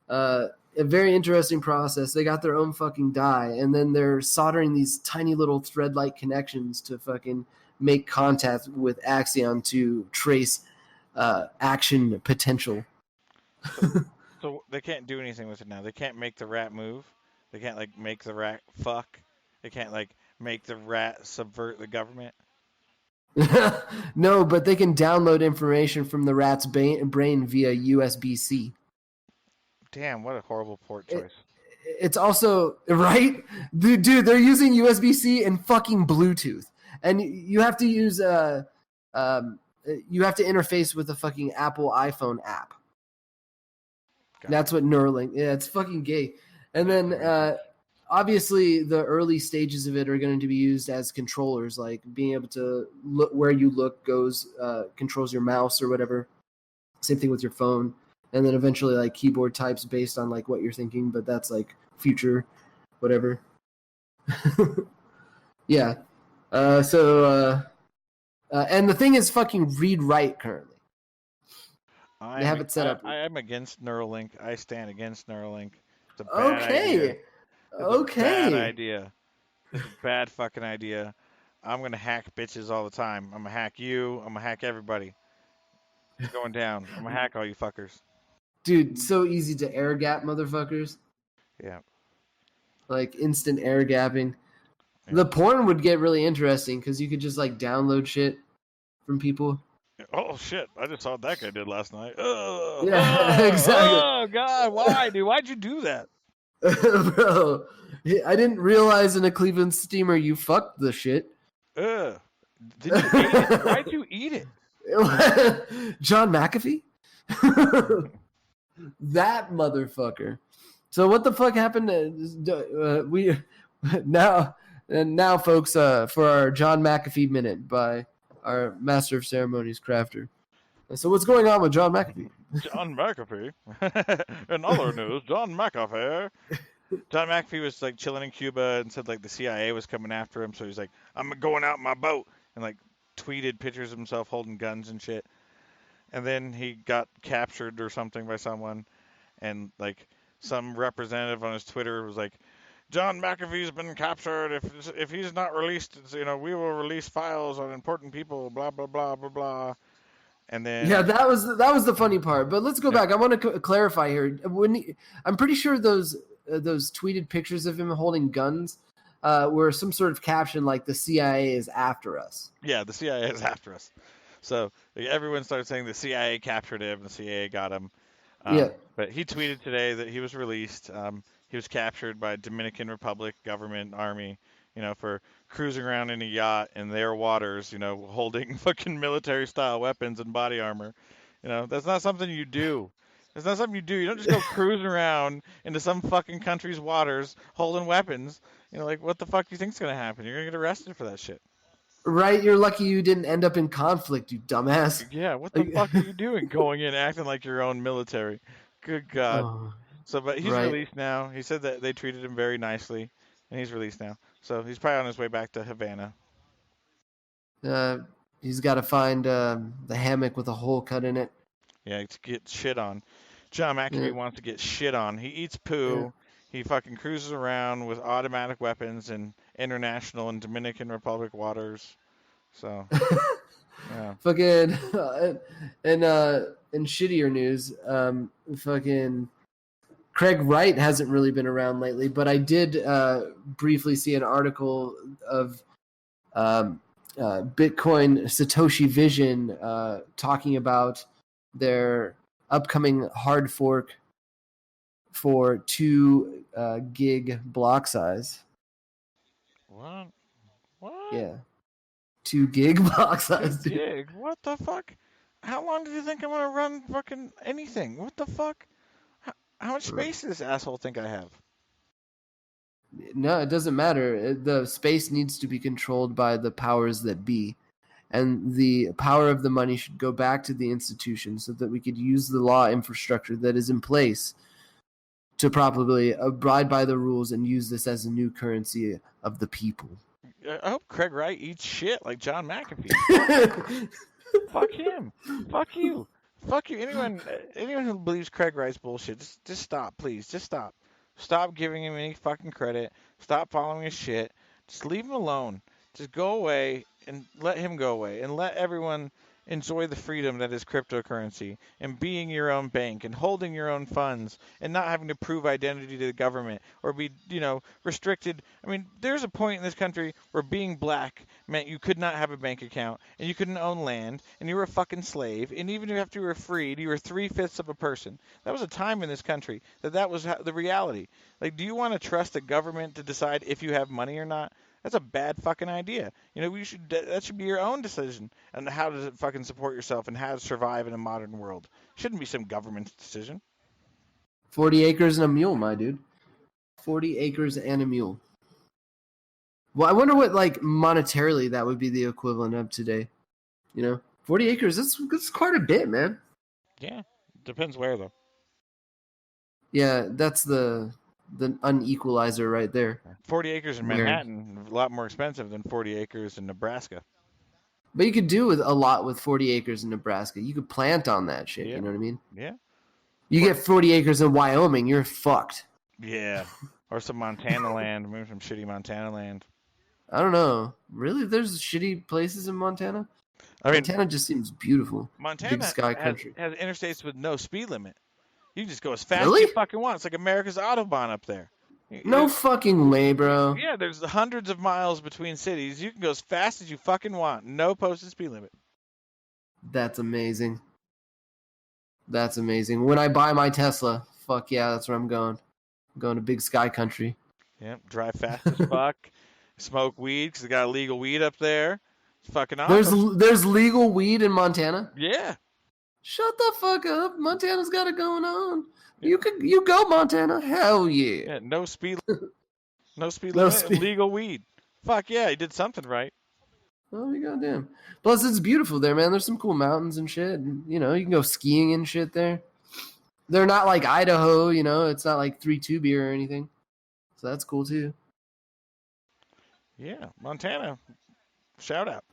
A very interesting process. They got their own fucking dye, and then they're soldering these tiny little thread-like connections to fucking make contact with axon to trace action potential. So they can't do anything with it now. They can't make the rat move. They can't like make the rat fuck. They can't like make the rat subvert the government. No, but they can download information from the rat's brain via USB-C. Damn, what a horrible port It, choice. it's also right, dude. They're using USB-C and fucking Bluetooth, and you have to use you have to interface with a fucking Apple iPhone app. God. That's what Neuralink. Yeah, it's fucking gay. And then obviously the early stages of it are going to be used as controllers, like being able to look where you look goes controls your mouse or whatever. Same thing with your phone. And then eventually like keyboard types based on like what you're thinking, but that's like future whatever. Yeah. And the thing is fucking read write currently. They have it set up. I am against Neuralink. I stand against Neuralink. It's a bad Okay. idea. It's Okay. a bad idea. It's a bad fucking idea. I'm gonna hack bitches all the time. I'm gonna hack you. I'm gonna hack everybody. It's going down. I'm gonna hack all you fuckers. Dude, so easy to air gap motherfuckers. Yeah. Like instant air gapping. Yeah. The porn would get really interesting because you could just like download shit from people. Oh shit! I just saw what that guy did last night. Yeah, exactly. Oh god, why, dude? Why'd you do that? Bro, I didn't realize in a Cleveland steamer you fucked the shit. Did you eat it? Why'd you eat it? John McAfee? That motherfucker. So what the fuck happened? We now, folks, for our John McAfee minute by our Master of Ceremonies crafter. So what's going on with John McAfee? John McAfee. In other news, John McAfee. John McAfee was like chilling in Cuba and said like the CIA was coming after him, so he's like, "I'm going out in my boat," and like tweeted pictures of himself holding guns and shit. And then he got captured or something by someone, and like some representative on his Twitter was like, John McAfee's been captured. If he's not released, we will release files on important people. Blah blah blah blah blah. And then yeah, that was the funny part. But let's go back. I want to clarify here. I'm pretty sure those tweeted pictures of him holding guns were some sort of caption like "the CIA is after us." Yeah, the CIA is after us. So like, everyone started saying the CIA captured him, the CIA got him. Yeah. But he tweeted today that he was released. He was captured by Dominican Republic government army, for cruising around in a yacht in their waters, holding fucking military style weapons and body armor. That's not something you do. That's not something you do. You don't just go cruising around into some fucking country's waters holding weapons. Like what the fuck do you think's gonna happen? You're gonna get arrested for that shit. Right, you're lucky you didn't end up in conflict, you dumbass. Yeah, what the fuck are you doing going in acting like your own military? Good God. Oh, But he's right. released now. He said that they treated him very nicely, and he's released now. So he's probably on his way back to Havana. He's got to find the hammock with a hole cut in it. Yeah, to get shit on. John McAfee wants to get shit on. He eats poo. Yeah. He fucking cruises around with automatic weapons in international and Dominican Republic waters. So, yeah. Fucking in shittier news, fucking Craig Wright hasn't really been around lately, but I did briefly see an article of Bitcoin Satoshi Vision talking about their upcoming hard fork for 2 gig block size. What? Yeah. 2 gig block size. 2 gig? What the fuck? How long do you think I'm gonna run fucking anything? What the fuck? How much space does this asshole think I have? No, it doesn't matter. The space needs to be controlled by the powers that be. And the power of the money should go back to the institution so that we could use the law infrastructure that is in place to properly abide by the rules and use this as a new currency of the people. I hope Craig Wright eats shit like John McAfee. Fuck him. Fuck you. Fuck you. Anyone who believes Craig Wright's bullshit, just stop, please. Just stop. Stop giving him any fucking credit. Stop following his shit. Just leave him alone. Just go away and let him go away. And let everyone enjoy the freedom that is cryptocurrency and being your own bank and holding your own funds and not having to prove identity to the government or be, restricted. I mean, there's a point in this country where being black meant you could not have a bank account and you couldn't own land and you were a fucking slave. And even after you were freed, you were 3/5 of a person. That was a time in this country that was the reality. Like, do you want to trust the government to decide if you have money or not? That's a bad fucking idea. That should be your own decision on how to fucking support yourself and how to survive in a modern world. Shouldn't be some government's decision. 40 acres and a mule, my dude. 40 acres and a mule. Well, I wonder what, like, monetarily that would be the equivalent of today. 40 acres, that's quite a bit, man. Yeah, depends where, though. Yeah, that's the unequalizer right there. 40 acres in Manhattan, a lot more expensive than 40 acres in Nebraska. But you could do a lot with 40 acres in Nebraska. You could plant on that shit, Yeah. You know what I mean? Yeah. You get 40 acres in Wyoming, you're fucked. Yeah. Or some Montana land, maybe some shitty Montana land. I don't know. Really? There's shitty places in Montana? Montana just seems beautiful. Montana Big sky country. has interstates with no speed limit. You can just go as fast Really? as you fucking want. It's like America's Autobahn up there. No fucking way, bro. Yeah, there's hundreds of miles between cities. You can go as fast as you fucking want. No posted speed limit. That's amazing. That's amazing. When I buy my Tesla, fuck yeah, that's where I'm going. I'm going to big sky country. Yep, drive fast as fuck. Smoke weed because they got illegal weed up there. It's fucking awesome. There's legal weed in Montana? Yeah. Shut the fuck up. Montana's got it going on. You go, Montana. Hell yeah. Yeah, no speed limit, legal weed. Fuck yeah, he did something right. Oh, you goddamn. Plus, it's beautiful there, man. There's some cool mountains and shit. And, you can go skiing and shit there. They're not like Idaho, It's not like 3-2 or anything. So that's cool, too. Yeah, Montana. Shout out.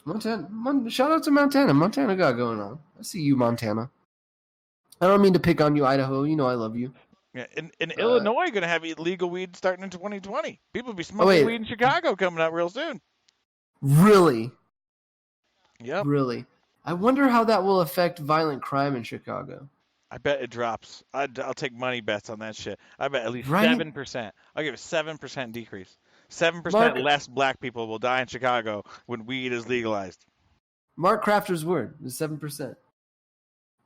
Shout out to Montana. Montana got going on. I see you, Montana. I don't mean to pick on you, Idaho. I love you. Yeah, in Illinois, going to have illegal weed starting in 2020. People will be smoking weed in Chicago coming out real soon. Really? Yep. Really? I wonder how that will affect violent crime in Chicago. I bet it drops. I'll take money bets on that shit. I bet at least 7%. I'll give it 7% decrease. 7% less black people will die in Chicago when weed is legalized. Mark Crafter's word is 7%.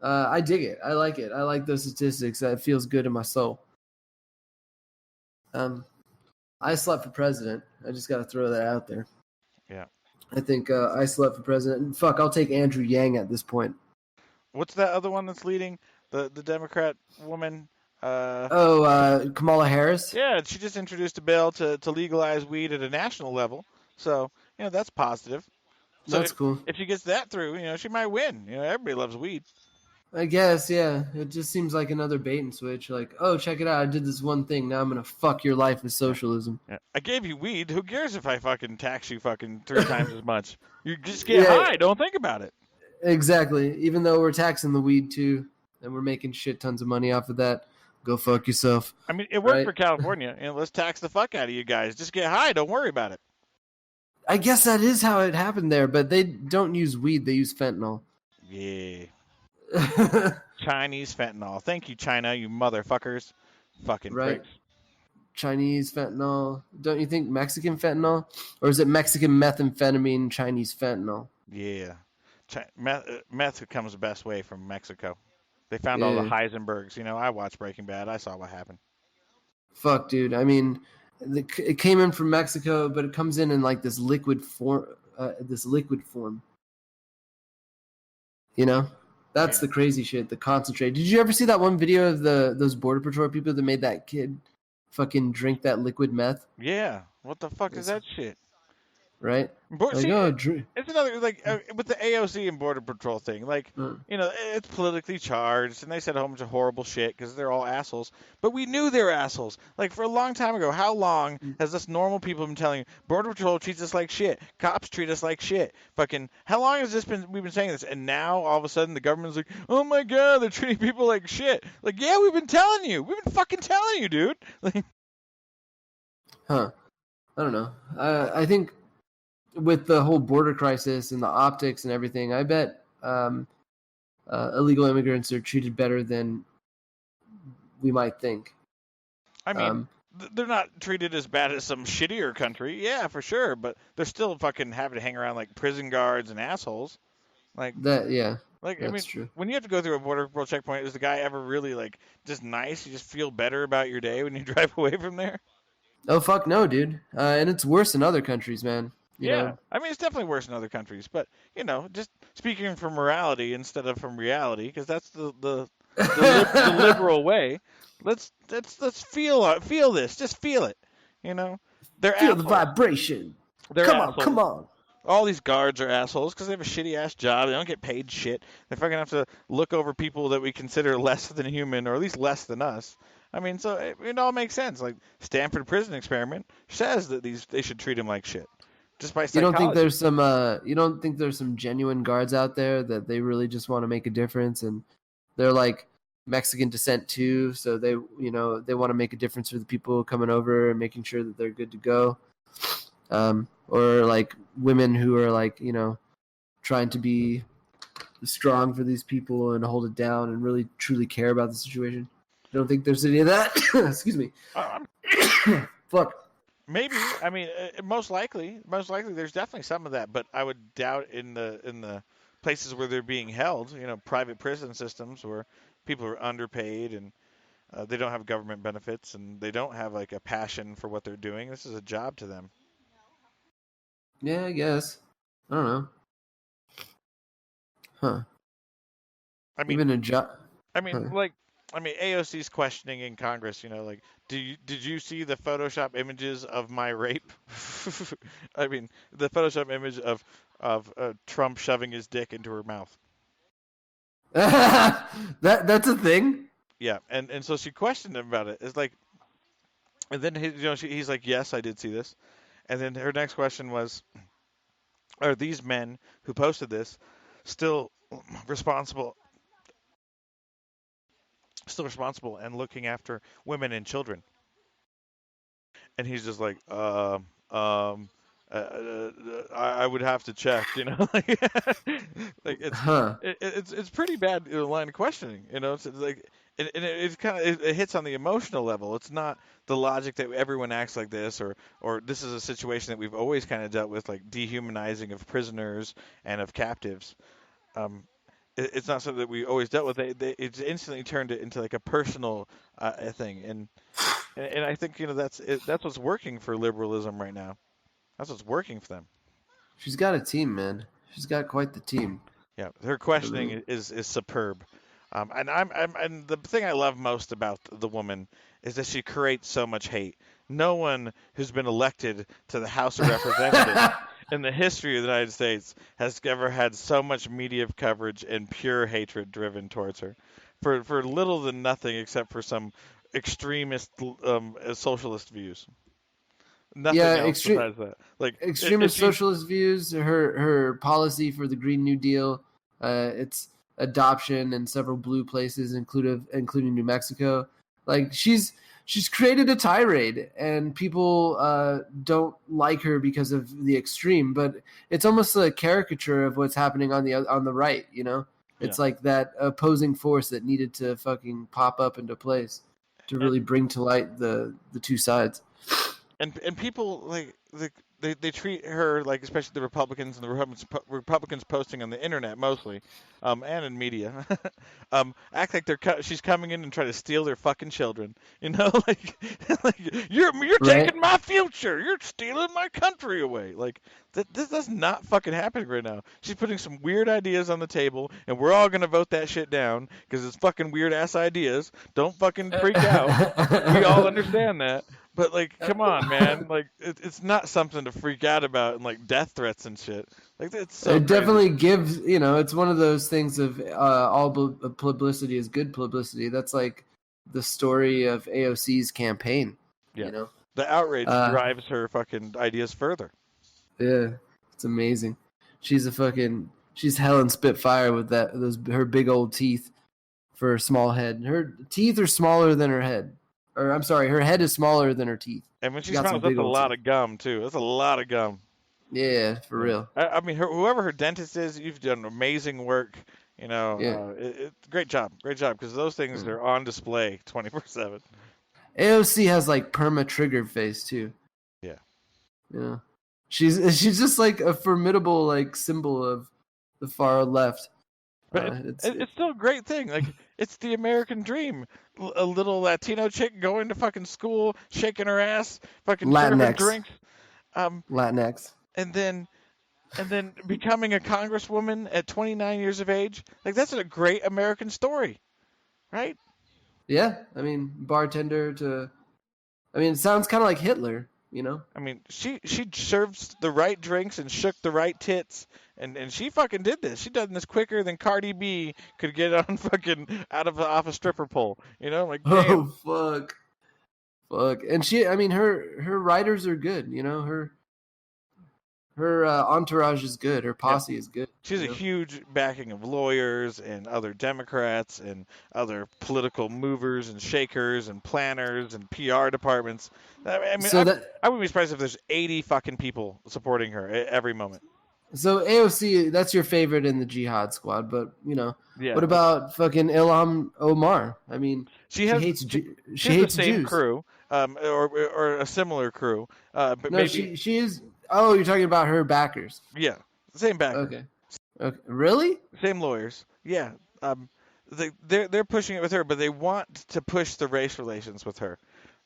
I dig it. I like it. I like those statistics. It feels good in my soul. I slept for president. I just got to throw that out there. Yeah. I think I slept for president. And fuck, I'll take Andrew Yang at this point. What's that other one that's leading? The Democrat woman? Kamala Harris? Yeah, she just introduced a bill to legalize weed at a national level. So, that's positive. So that's cool. If she gets that through, she might win. Everybody loves weed. I guess, yeah. It just seems like another bait and switch. Like, oh, check it out. I did this one thing. Now I'm going to fuck your life with socialism. Yeah. I gave you weed. Who cares if I fucking tax you fucking 3 times as much? You just get high. Don't think about it. Exactly. Even though we're taxing the weed, too, and we're making shit tons of money off of that. Go fuck yourself. I mean, it worked for California. Let's tax the fuck out of you guys. Just get high. Don't worry about it. I guess that is how it happened there, but they don't use weed. They use fentanyl. Yeah. Chinese fentanyl. Thank you, China, you motherfuckers. Fucking pricks. Chinese fentanyl. Don't you think Mexican fentanyl? Or is it Mexican methamphetamine, Chinese fentanyl? Yeah. Meth comes the best way from Mexico. They found all the Heisenbergs. I watched Breaking Bad. I saw what happened. Fuck, dude. I mean, it came in from Mexico, but it comes in like this liquid form. That's the crazy shit. The concentrate. Did you ever see that one video of those Border Patrol people that made that kid fucking drink that liquid meth? Yeah. What the fuck is that shit? Right? It's another, with the AOC and Border Patrol thing. It's politically charged, and they said a whole bunch of horrible shit because they're all assholes. But we knew they were assholes. For a long time ago, how long has us normal people been telling you, Border Patrol treats us like shit, cops treat us like shit? Fucking, how long has we've been saying this? And now, all of a sudden, the government's like, oh my god, they're treating people like shit. Yeah, we've been telling you. We've been fucking telling you, dude. I don't know. I think with the whole border crisis and the optics and everything, I bet illegal immigrants are treated better than we might think. I mean, they're not treated as bad as some shittier country, yeah, for sure, but they're still fucking having to hang around like prison guards and assholes. Like, yeah, I that's mean, true. when you have to go through a border patrol checkpoint, is the guy ever really like just nice? You just feel better about your day when you drive away from there? Oh fuck no, dude. And it's worse in other countries, man. You Yeah, know. I mean, it's definitely worse in other countries, but just speaking from morality instead of from reality, because that's the liberal way. Let's feel this, just feel it. They're Feel the assholes. vibration. They're Come on, come assholes. on. All these guards are assholes because they have a shitty ass job. They don't get paid shit. They're fucking have to look over people that we consider less than human, or at least less than us. I mean, so it all makes sense. Like Stanford Prison Experiment says that they should treat them like shit, just by You don't think psychology. there's some you don't think there's some genuine guards out there that they really just want to make a difference, and they're like Mexican descent too, so they they want to make a difference for the people coming over and making sure that they're good to go. Or like women who are like trying to be strong for these people and hold it down and really truly care about the situation. You don't think there's any of that? Excuse me. Fuck. Maybe. I mean, most likely, there's definitely some of that, but I would doubt in the places where they're being held. Private prison systems where people are underpaid and they don't have government benefits and they don't have like a passion for what they're doing. This is a job to them. Yeah, I guess. I don't know. Huh. I mean, Even a job. AOC's questioning in Congress. Like, did you see the Photoshop images of my rape? I mean, the Photoshop image of Trump shoving his dick into her mouth. That's a thing. Yeah, and so she questioned him about it. It's like, and then he's like, yes, I did see this. And then her next question was, are these men who posted this still responsible and looking after women and children? And he's just like, I would have to check, like it's pretty bad line of questioning, It's like, and it's kind of it hits on the emotional level. It's not the logic that everyone acts like this, or this is a situation that we've always kind of dealt with, like dehumanizing of prisoners and of captives. It's not something that we always dealt with. It's instantly turned it into like a personal thing, and I think that's what's working for liberalism right now. That's what's working for them. She's got a team, man. She's got quite the team. Yeah, her questioning is superb. And the thing I love most about the woman is that she creates so much hate. No one who's been elected to the House of Representatives in the history of the United States has ever had so much media coverage and pure hatred driven towards her, for little than nothing except for some extremist socialist views. Nothing else besides that. Like extremist socialist views. Her policy for the Green New Deal, its adoption in several blue places, including New Mexico. Like she's created a tirade, and people don't like her because of the extreme. But it's almost a caricature of what's happening on the right. It's like that opposing force that needed to fucking pop up into place to really bring to light the two sides. And people like they treat her like, especially the Republicans and the Republicans posting on the internet mostly, and in media, act like she's coming in and trying to steal their fucking children. Like you're taking my future. You're stealing my country away. Like that's not fucking happening right now. She's putting some weird ideas on the table, and we're all gonna vote that shit down because it's fucking weird ass ideas. Don't fucking freak out. We all understand that. But, like, come on, man. Like, it's not something to freak out about and, like, death threats and shit. Like, it's so It definitely gives, it's one of those things of all publicity is good publicity. That's, like, the story of AOC's campaign, The outrage drives her fucking ideas further. Yeah, it's amazing. She's Helen Spitfire with her big old teeth for a small head. Her teeth are smaller than her head. Or I'm sorry, her head is smaller than her teeth. And when she smells, that's a lot of gum too. That's a lot of gum. Yeah, for real. I mean, whoever her dentist is, you've done amazing work. Yeah. Great job, because those things Yeah. are on display 24/7. AOC has like perma trigger face too. Yeah. Yeah. She's just like a formidable like symbol of the far left. But it's still a great thing. Like, it's the American dream. A little Latino chick going to fucking school, shaking her ass, fucking serving Latinx. drinks, um, Latinx. and then becoming a congresswoman at 29 years of age. Like, that's a great American story, right? Yeah, I mean bartender to. I mean, it sounds kind of like Hitler, you know. I mean, she serves the right drinks and shook the right tits, and she fucking did this. She done this quicker than Cardi B could get on fucking off a stripper pole. Like, Oh damn. fuck. And I mean, her writers are good. You know, her entourage is good. Her Yeah. posse is good. She's a huge backing of lawyers and other Democrats and other political movers and shakers and planners and PR departments. I mean, I wouldn't be surprised if there's 80 fucking people supporting her at every moment. So AOC, that's your favorite in the Jihad Squad, but Yeah. What about fucking Ilham Omar? I mean, she hates the same Jews. crew, or a similar crew. But No, maybe she is. Oh, you're talking about her backers. yeah, same backer. Okay. Really? Same lawyers. Yeah. They're pushing it with her, but they want to push the race relations with her.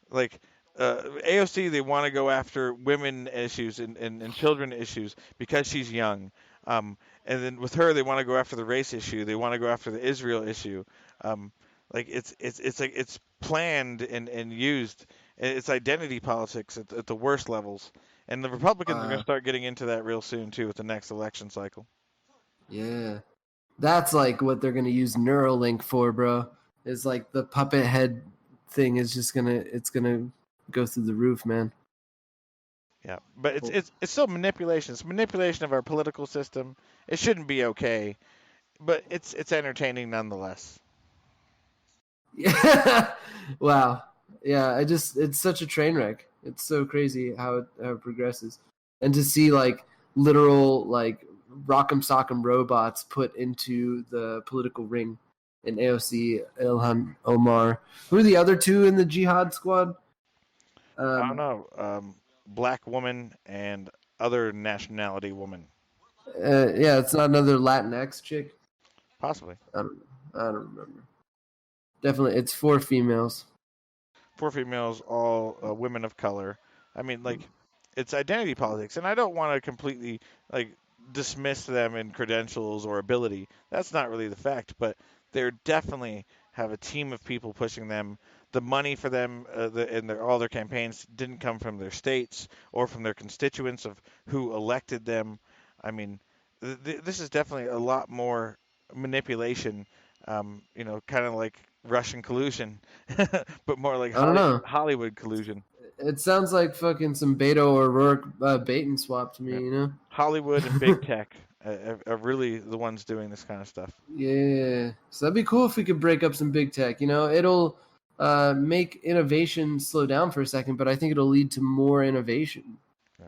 Like, AOC, they want to go after women issues and children issues because she's young. And then with her, they want to go after the race issue. They want to go after the Israel issue. Like, it's planned and used. It's identity politics at the worst levels. And the Republicans are going to start getting into that real soon too with the next election cycle. Yeah. That's like what they're going to use Neuralink for, bro. Is like the puppet head thing is just going to go through the roof, man. Yeah, but it's still manipulation. It's manipulation of our political system. It shouldn't be okay, but it's entertaining nonetheless. Yeah. Wow. Yeah, it's such a train wreck. It's so crazy how it progresses. And to see like literal like rock'em sock'em robots put into the political ring in AOC, Ilhan Omar. Who are the other two in the Jihad Squad? I don't know. Black woman and other nationality woman. Yeah, it's not another Latinx chick. Possibly. I don't remember. Definitely, it's 4 females. 4 females, all women of color. I mean, like, it's identity politics, and I don't want to completely like dismiss them in credentials or ability. That's not really the fact, but they're definitely have a team of people pushing them. The money for them and all their campaigns didn't come from their states or from their constituents of who elected them. I mean, this is definitely a lot more manipulation. Kind of like Russian collusion, but more like I don't know. Hollywood collusion. It sounds like fucking some Beto O'Rourke bait and swap to me, you know? Hollywood and big tech are really the ones doing this kind of stuff. Yeah. So that'd be cool if we could break up some big tech. It'll make innovation slow down for a second, but I think it'll lead to more innovation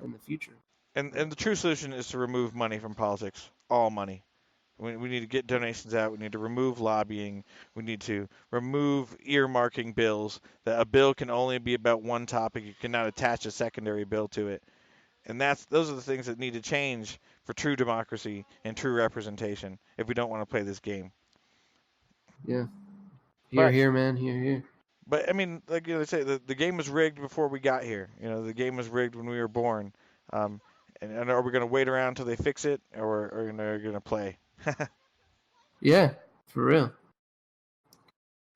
in the future. And the true solution is to remove money from politics. All money. We need to get donations out. We need to remove lobbying. We need to remove earmarking bills. That a bill can only be about one topic. You cannot attach a secondary bill to it. And those are the things that need to change for true democracy and true representation if we don't want to play this game. Yeah. Here, man. Here. But, I mean, like they say, the game was rigged before we got here. The game was rigged when we were born. And are we going to wait around until they fix it, or are we going to play? Yeah, for real.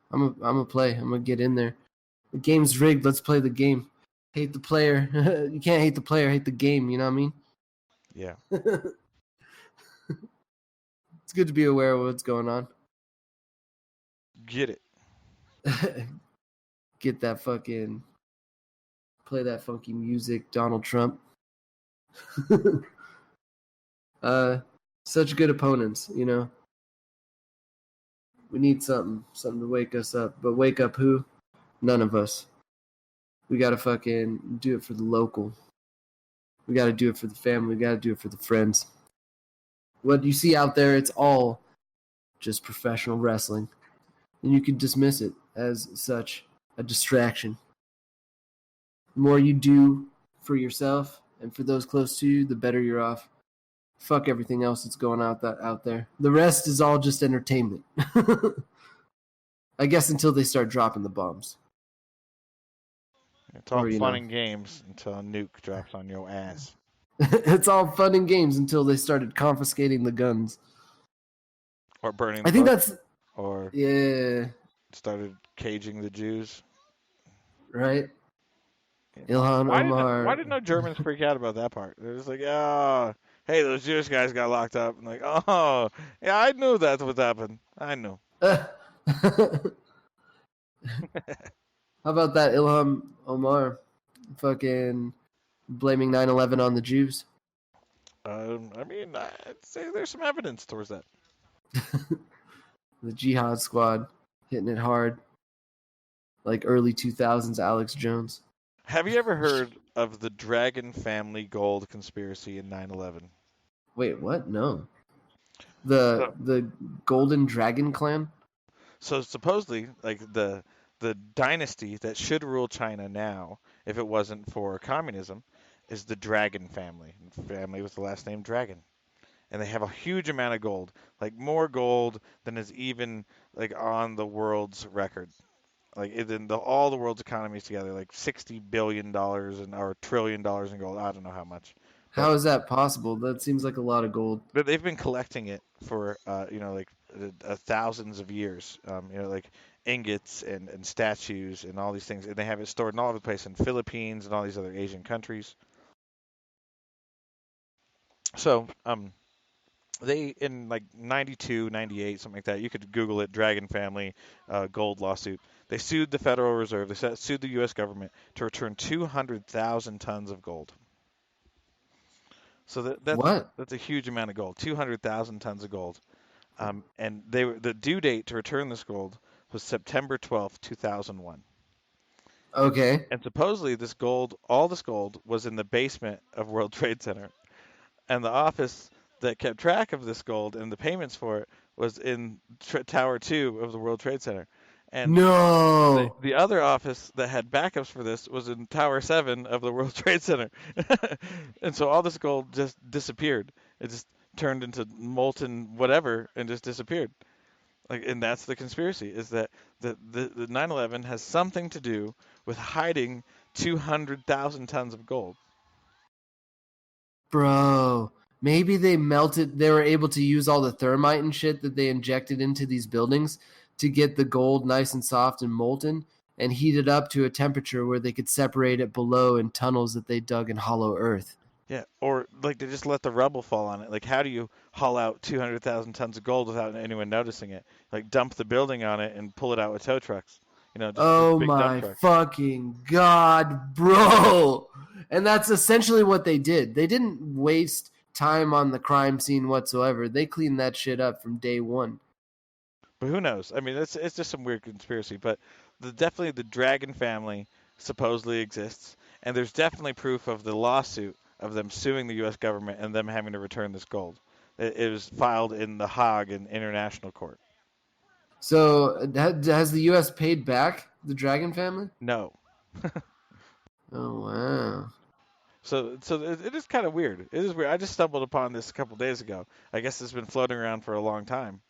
I'm gonna play. I'm gonna get in there. The game's rigged. Let's play the game. Hate the player. You can't hate the player. Hate the game. You know what I mean? Yeah. It's good to be aware of what's going on. Get it. Get that fucking. Play that funky music, Donald Trump. Such good opponents, We need something to wake us up. But wake up who? None of us. We gotta fucking do it for the local. We got to do it for the family. We got to do it for the friends. What you see out there, it's all just professional wrestling. And you can dismiss it as such a distraction. The more you do for yourself and for those close to you, the better you're off. Fuck everything else that's going out there. The rest is all just entertainment. I guess until they start dropping the bombs. It's all fun and games until a nuke drops on your ass. It's all fun and games until they started confiscating the guns. Or burning I think that's... Or started caging the Jews. Right? Ilhan Omar. Why did no Germans freak out about that part? They're just like, oh, hey, those Jewish guys got locked up. And like, oh, yeah, I knew that would happen. I knew. How about that Ilhan Omar fucking blaming 9/11 on the Jews? I mean, I'd say there's some evidence towards that. The Jihad Squad hitting it hard. Like early 2000s Alex Jones. Have you ever heard of the Dragon family gold conspiracy in 9/11? Wait, what? No. The Golden Dragon Clan? So supposedly, like the dynasty that should rule China now, if it wasn't for communism, is the Dragon family. Family with the last name Dragon. And they have a huge amount of gold, like more gold than is even like on the world's record. Like in all the world's economies together, like $60 billion or $1 trillion in gold. I don't know how much. How is that possible? That seems like a lot of gold. But they've been collecting it for thousands of years. Like ingots and statues and all these things, and they have it stored in all over the place in Philippines and all these other Asian countries. So they in like 92, 98, something like that. You could Google it. Dragon family gold lawsuit. They sued the Federal Reserve. They sued the U.S. government to return 200,000 tons of gold. So that's a huge amount of gold. 200,000 tons of gold. And the due date to return this gold was September 12th, 2001. Okay. And supposedly all this gold was in the basement of World Trade Center. And the office that kept track of this gold and the payments for it was in Tower 2 of the World Trade Center. And no, the other office that had backups for this was in Tower 7 of the World Trade Center. And so all this gold just disappeared. It just turned into molten whatever and just disappeared. And that's the conspiracy, is that the 9/11 has something to do with hiding 200,000 tons of gold. Bro, maybe they were able to use all the thermite and shit that they injected into these buildings to get the gold nice and soft and molten and heat it up to a temperature where they could separate it below in tunnels that they dug in hollow earth. Yeah, or like they just let the rubble fall on it. Like, how do you haul out 200,000 tons of gold without anyone noticing it? Like, dump the building on it and pull it out with tow trucks. Oh my fucking God, bro. And that's essentially what they did. They didn't waste time on the crime scene whatsoever. They cleaned that shit up from day one. But who knows? I mean, it's just some weird conspiracy. But definitely the Dragon family supposedly exists. And there's definitely proof of the lawsuit of them suing the U.S. government and them having to return this gold. It was filed in the Hague in international court. So has the U.S. paid back the Dragon family? No. Oh, wow. So it is kind of weird. It is weird. I just stumbled upon this a couple days ago. I guess it's been floating around for a long time.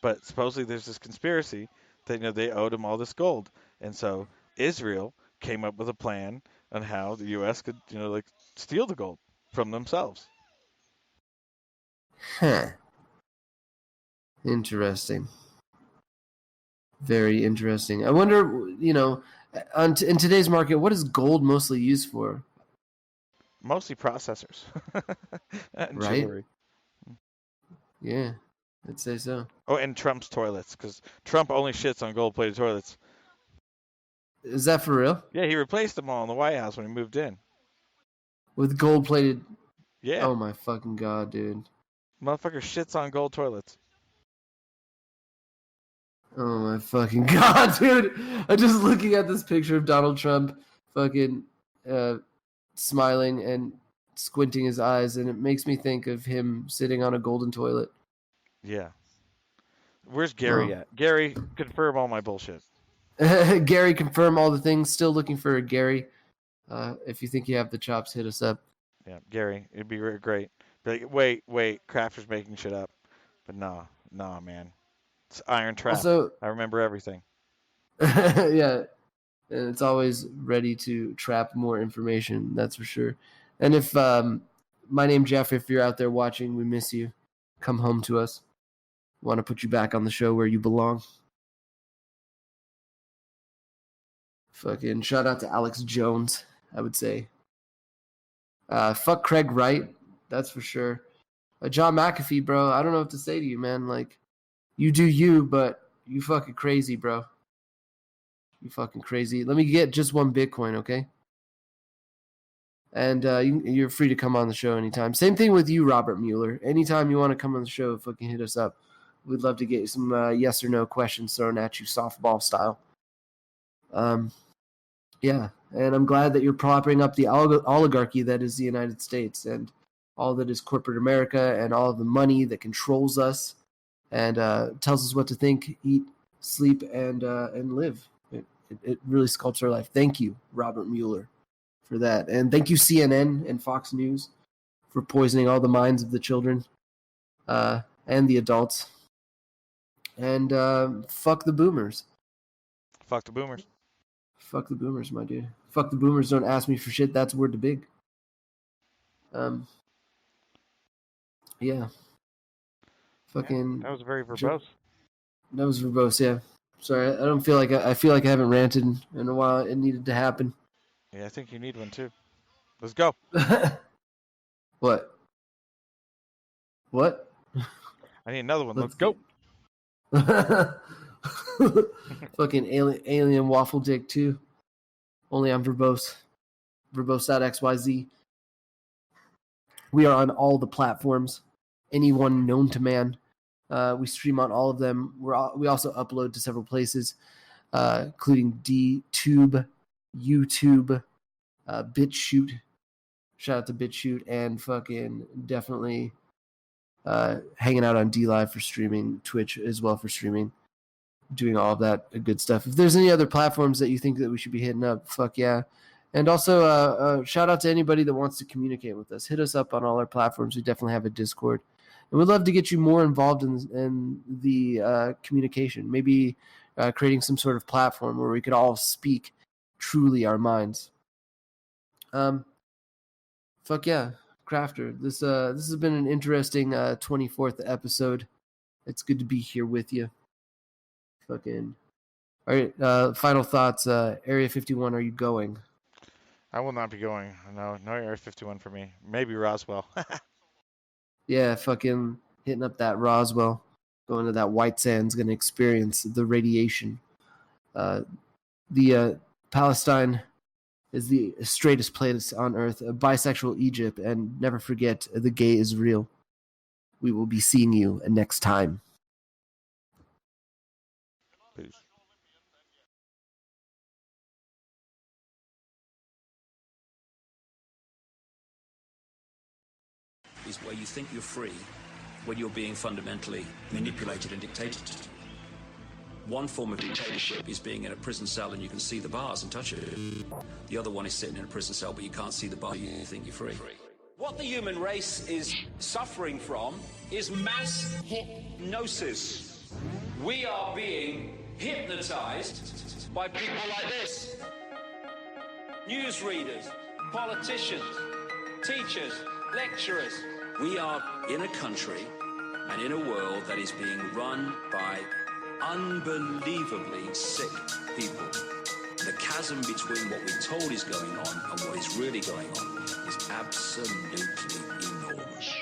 But supposedly there's this conspiracy that they owed them all this gold. And so Israel came up with a plan on how the U.S. could steal the gold from themselves. Huh. Interesting. Very interesting. I wonder, in today's market, what is gold mostly used for? Mostly processors. And right? jewelry. Yeah, I'd say so. Oh, and Trump's toilets, because Trump only shits on gold-plated toilets. Is that for real? Yeah, he replaced them all in the White House when he moved in. With gold-plated? Yeah. Oh my fucking God, dude. Motherfucker shits on gold toilets. Oh my fucking God, dude. I'm just looking at this picture of Donald Trump fucking smiling and squinting his eyes, and it makes me think of him sitting on a golden toilet. Yeah. Where's Gary at? Gary, confirm all my bullshit. Gary, confirm all the things. Still looking for Gary. If you think you have the chops, hit us up. Yeah, Gary, it'd be great. Be like, wait, Crafter's making shit up. But nah, man. It's Iron Trap. Also, I remember everything. yeah, and it's always ready to trap more information, that's for sure. And if my name Jeff, if you're out there watching, we miss you. Come home to us. Want to put you back on the show where you belong. Fucking shout out to Alex Jones, I would say. Fuck Craig Wright, that's for sure. John McAfee, bro, I don't know what to say to you, man. Like, you do you, but you fucking crazy, bro. You fucking crazy. Let me get just one Bitcoin, okay? And you're free to come on the show anytime. Same thing with you, Robert Mueller. Anytime you want to come on the show, fucking hit us up. We'd love to get some yes or no questions thrown at you, softball style. Yeah, and I'm glad that you're propping up the oligarchy that is the United States and all that is corporate America and all of the money that controls us and tells us what to think, eat, sleep, and live. It really sculpts our life. Thank you, Robert Mueller, for that. And thank you, CNN and Fox News, for poisoning all the minds of the children and the adults. And fuck the boomers. Fuck the boomers. Fuck the boomers, my dude. Fuck the boomers, don't ask me for shit. That's word to big. Yeah. Fucking. That was very verbose. That was verbose, yeah. Sorry, I don't feel like I feel like I haven't ranted in a while. It needed to happen. Yeah, I think you need one too. Let's go. What? I need another one. Let's go. Fucking alien waffle dick too. Only on verbose. Verbose.xyz. We are on all the platforms. Anyone known to man. We stream on all of them. We also upload to several places, including DTube, YouTube, BitChute. Shout out to BitChute, and fucking definitely hanging out on DLive for streaming, Twitch as well for streaming, doing all of that good stuff. If there's any other platforms that you think that we should be hitting up, fuck yeah. And also, shout out to anybody that wants to communicate with us. Hit us up on all our platforms. We definitely have a Discord. And we'd love to get you more involved in the communication. Maybe creating some sort of platform where we could all speak truly our minds. Fuck yeah, Crafter. This has been an interesting 24th episode. It's good to be here with you. Fucking. All right, final thoughts. Area 51, are you going? I will not be going. No Area 51 for me. Maybe Roswell. Yeah, fucking hitting up that Roswell, going to that White Sands, going to experience the radiation. The Palestine is the straightest place on earth, a bisexual Egypt, and never forget, the gay is real. We will be seeing you next time. Peace. Is where you think you're free when you're being fundamentally manipulated and dictated. One form of dictatorship is being in a prison cell and you can see the bars and touch it. The other one is sitting in a prison cell but you can't see the bar, you think you're free. What the human race is suffering from is mass hypnosis. We are being hypnotized by people like this. Newsreaders, politicians, teachers, lecturers. We are in a country and in a world that is being run by unbelievably sick people. The chasm between what we're told is going on and what is really going on is absolutely enormous.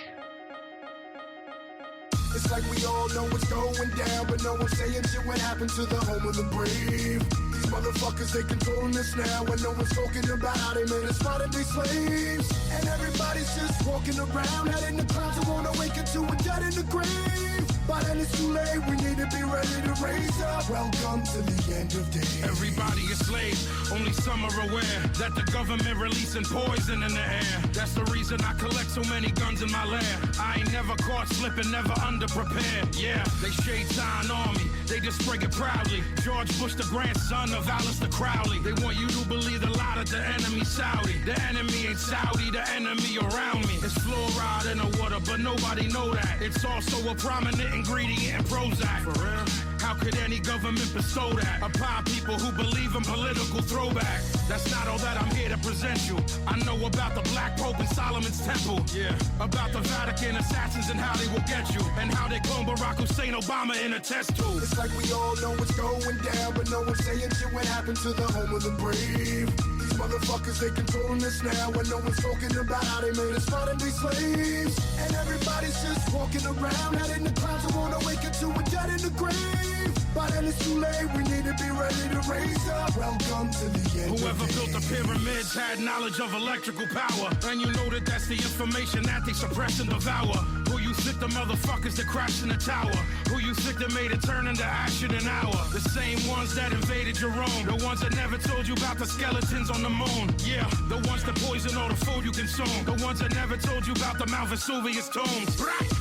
It's like we all know what's going down, but no one's saying shit what happened to the home of the brave. These motherfuckers, they controlling us now, when no one's talking about how they made us modern day slaves. And everybody's just walking around, heading the clouds who won't awaken to a dead in the grave. By then it's too late, we need to be ready to raise up. Welcome to the end of days. Everybody is slaves, only some are aware that the government releasing poison in the air. That's the reason I collect so many guns in my lair. I ain't never caught slipping, never underprepared. Yeah, they shade sign on me, they just spray it proudly. George Bush, the grandson of Alistair Crowley. They want you to believe the lie that the enemy's Saudi. The enemy ain't Saudi, the enemy around me. It's fluoride in the water, but nobody know that. It's also a prominent ingredient in Prozac. For real? How could any government bestow that upon people who believe in political throwback? That's not all that I'm here to present you. I know about the Black Pope and Solomon's Temple. Yeah. About the Vatican assassins and how they will get you. And how they clone Barack Hussein Obama in a test tube. It's like we all know what's going down, but no one's saying shit what happened to the home of the brave. These motherfuckers, they controlling us now, when no one's talking about how they made us modern day slaves. And everybody's just walking around, heading the clouds who won't awaken to a dead in the grave. By then it's too late, we need to be ready to raise up. Welcome to the end. Whoever built the pyramids had knowledge of electrical power. And you know that that's the information that they suppress and devour. Who you think the motherfuckers that crashed in the tower? Who you think that made it turn into ash in an hour? The same ones that invaded your own. The ones that never told you about the skeletons on the moon. Yeah, the ones that poison all the food you consume. The ones that never told you about the Mount Vesuvius tombs.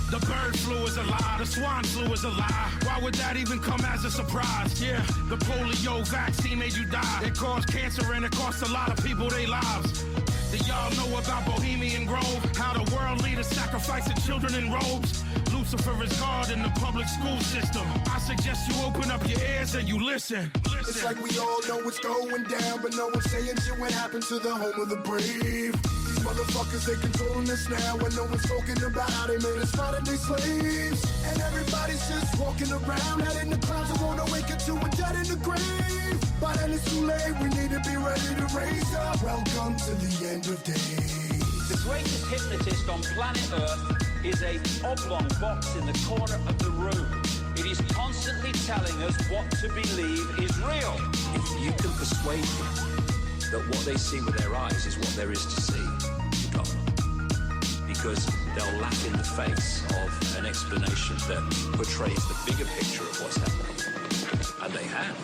The bird flu is a lie, the swine flu is a lie. Why would that even come as a surprise? Yeah, the polio vaccine made you die. It caused cancer and it cost a lot of people their lives. Do y'all know about Bohemian Grove? How the world leaders sacrificing children in robes? Lucifer is God in the public school system. I suggest you open up your ears and you listen. It's like we all know what's going down, but no one's saying shit what happened to the home of the brave. These motherfuckers, they controlling us now, when no one's talking about how they made us modern day slaves. And everybody's just walking around, heading the clouds who won't awaken to a dead in the grave. By then it's too late, we need to be ready to raise up. Welcome to the end of days. The greatest hypnotist on planet Earth is a oblong box in the corner of the room. It is constantly telling us what to believe is real. If you can persuade them that what they see with their eyes is what there is to see, you can't. Because they'll laugh in the face of an explanation that portrays the bigger picture of what's happening. And they have.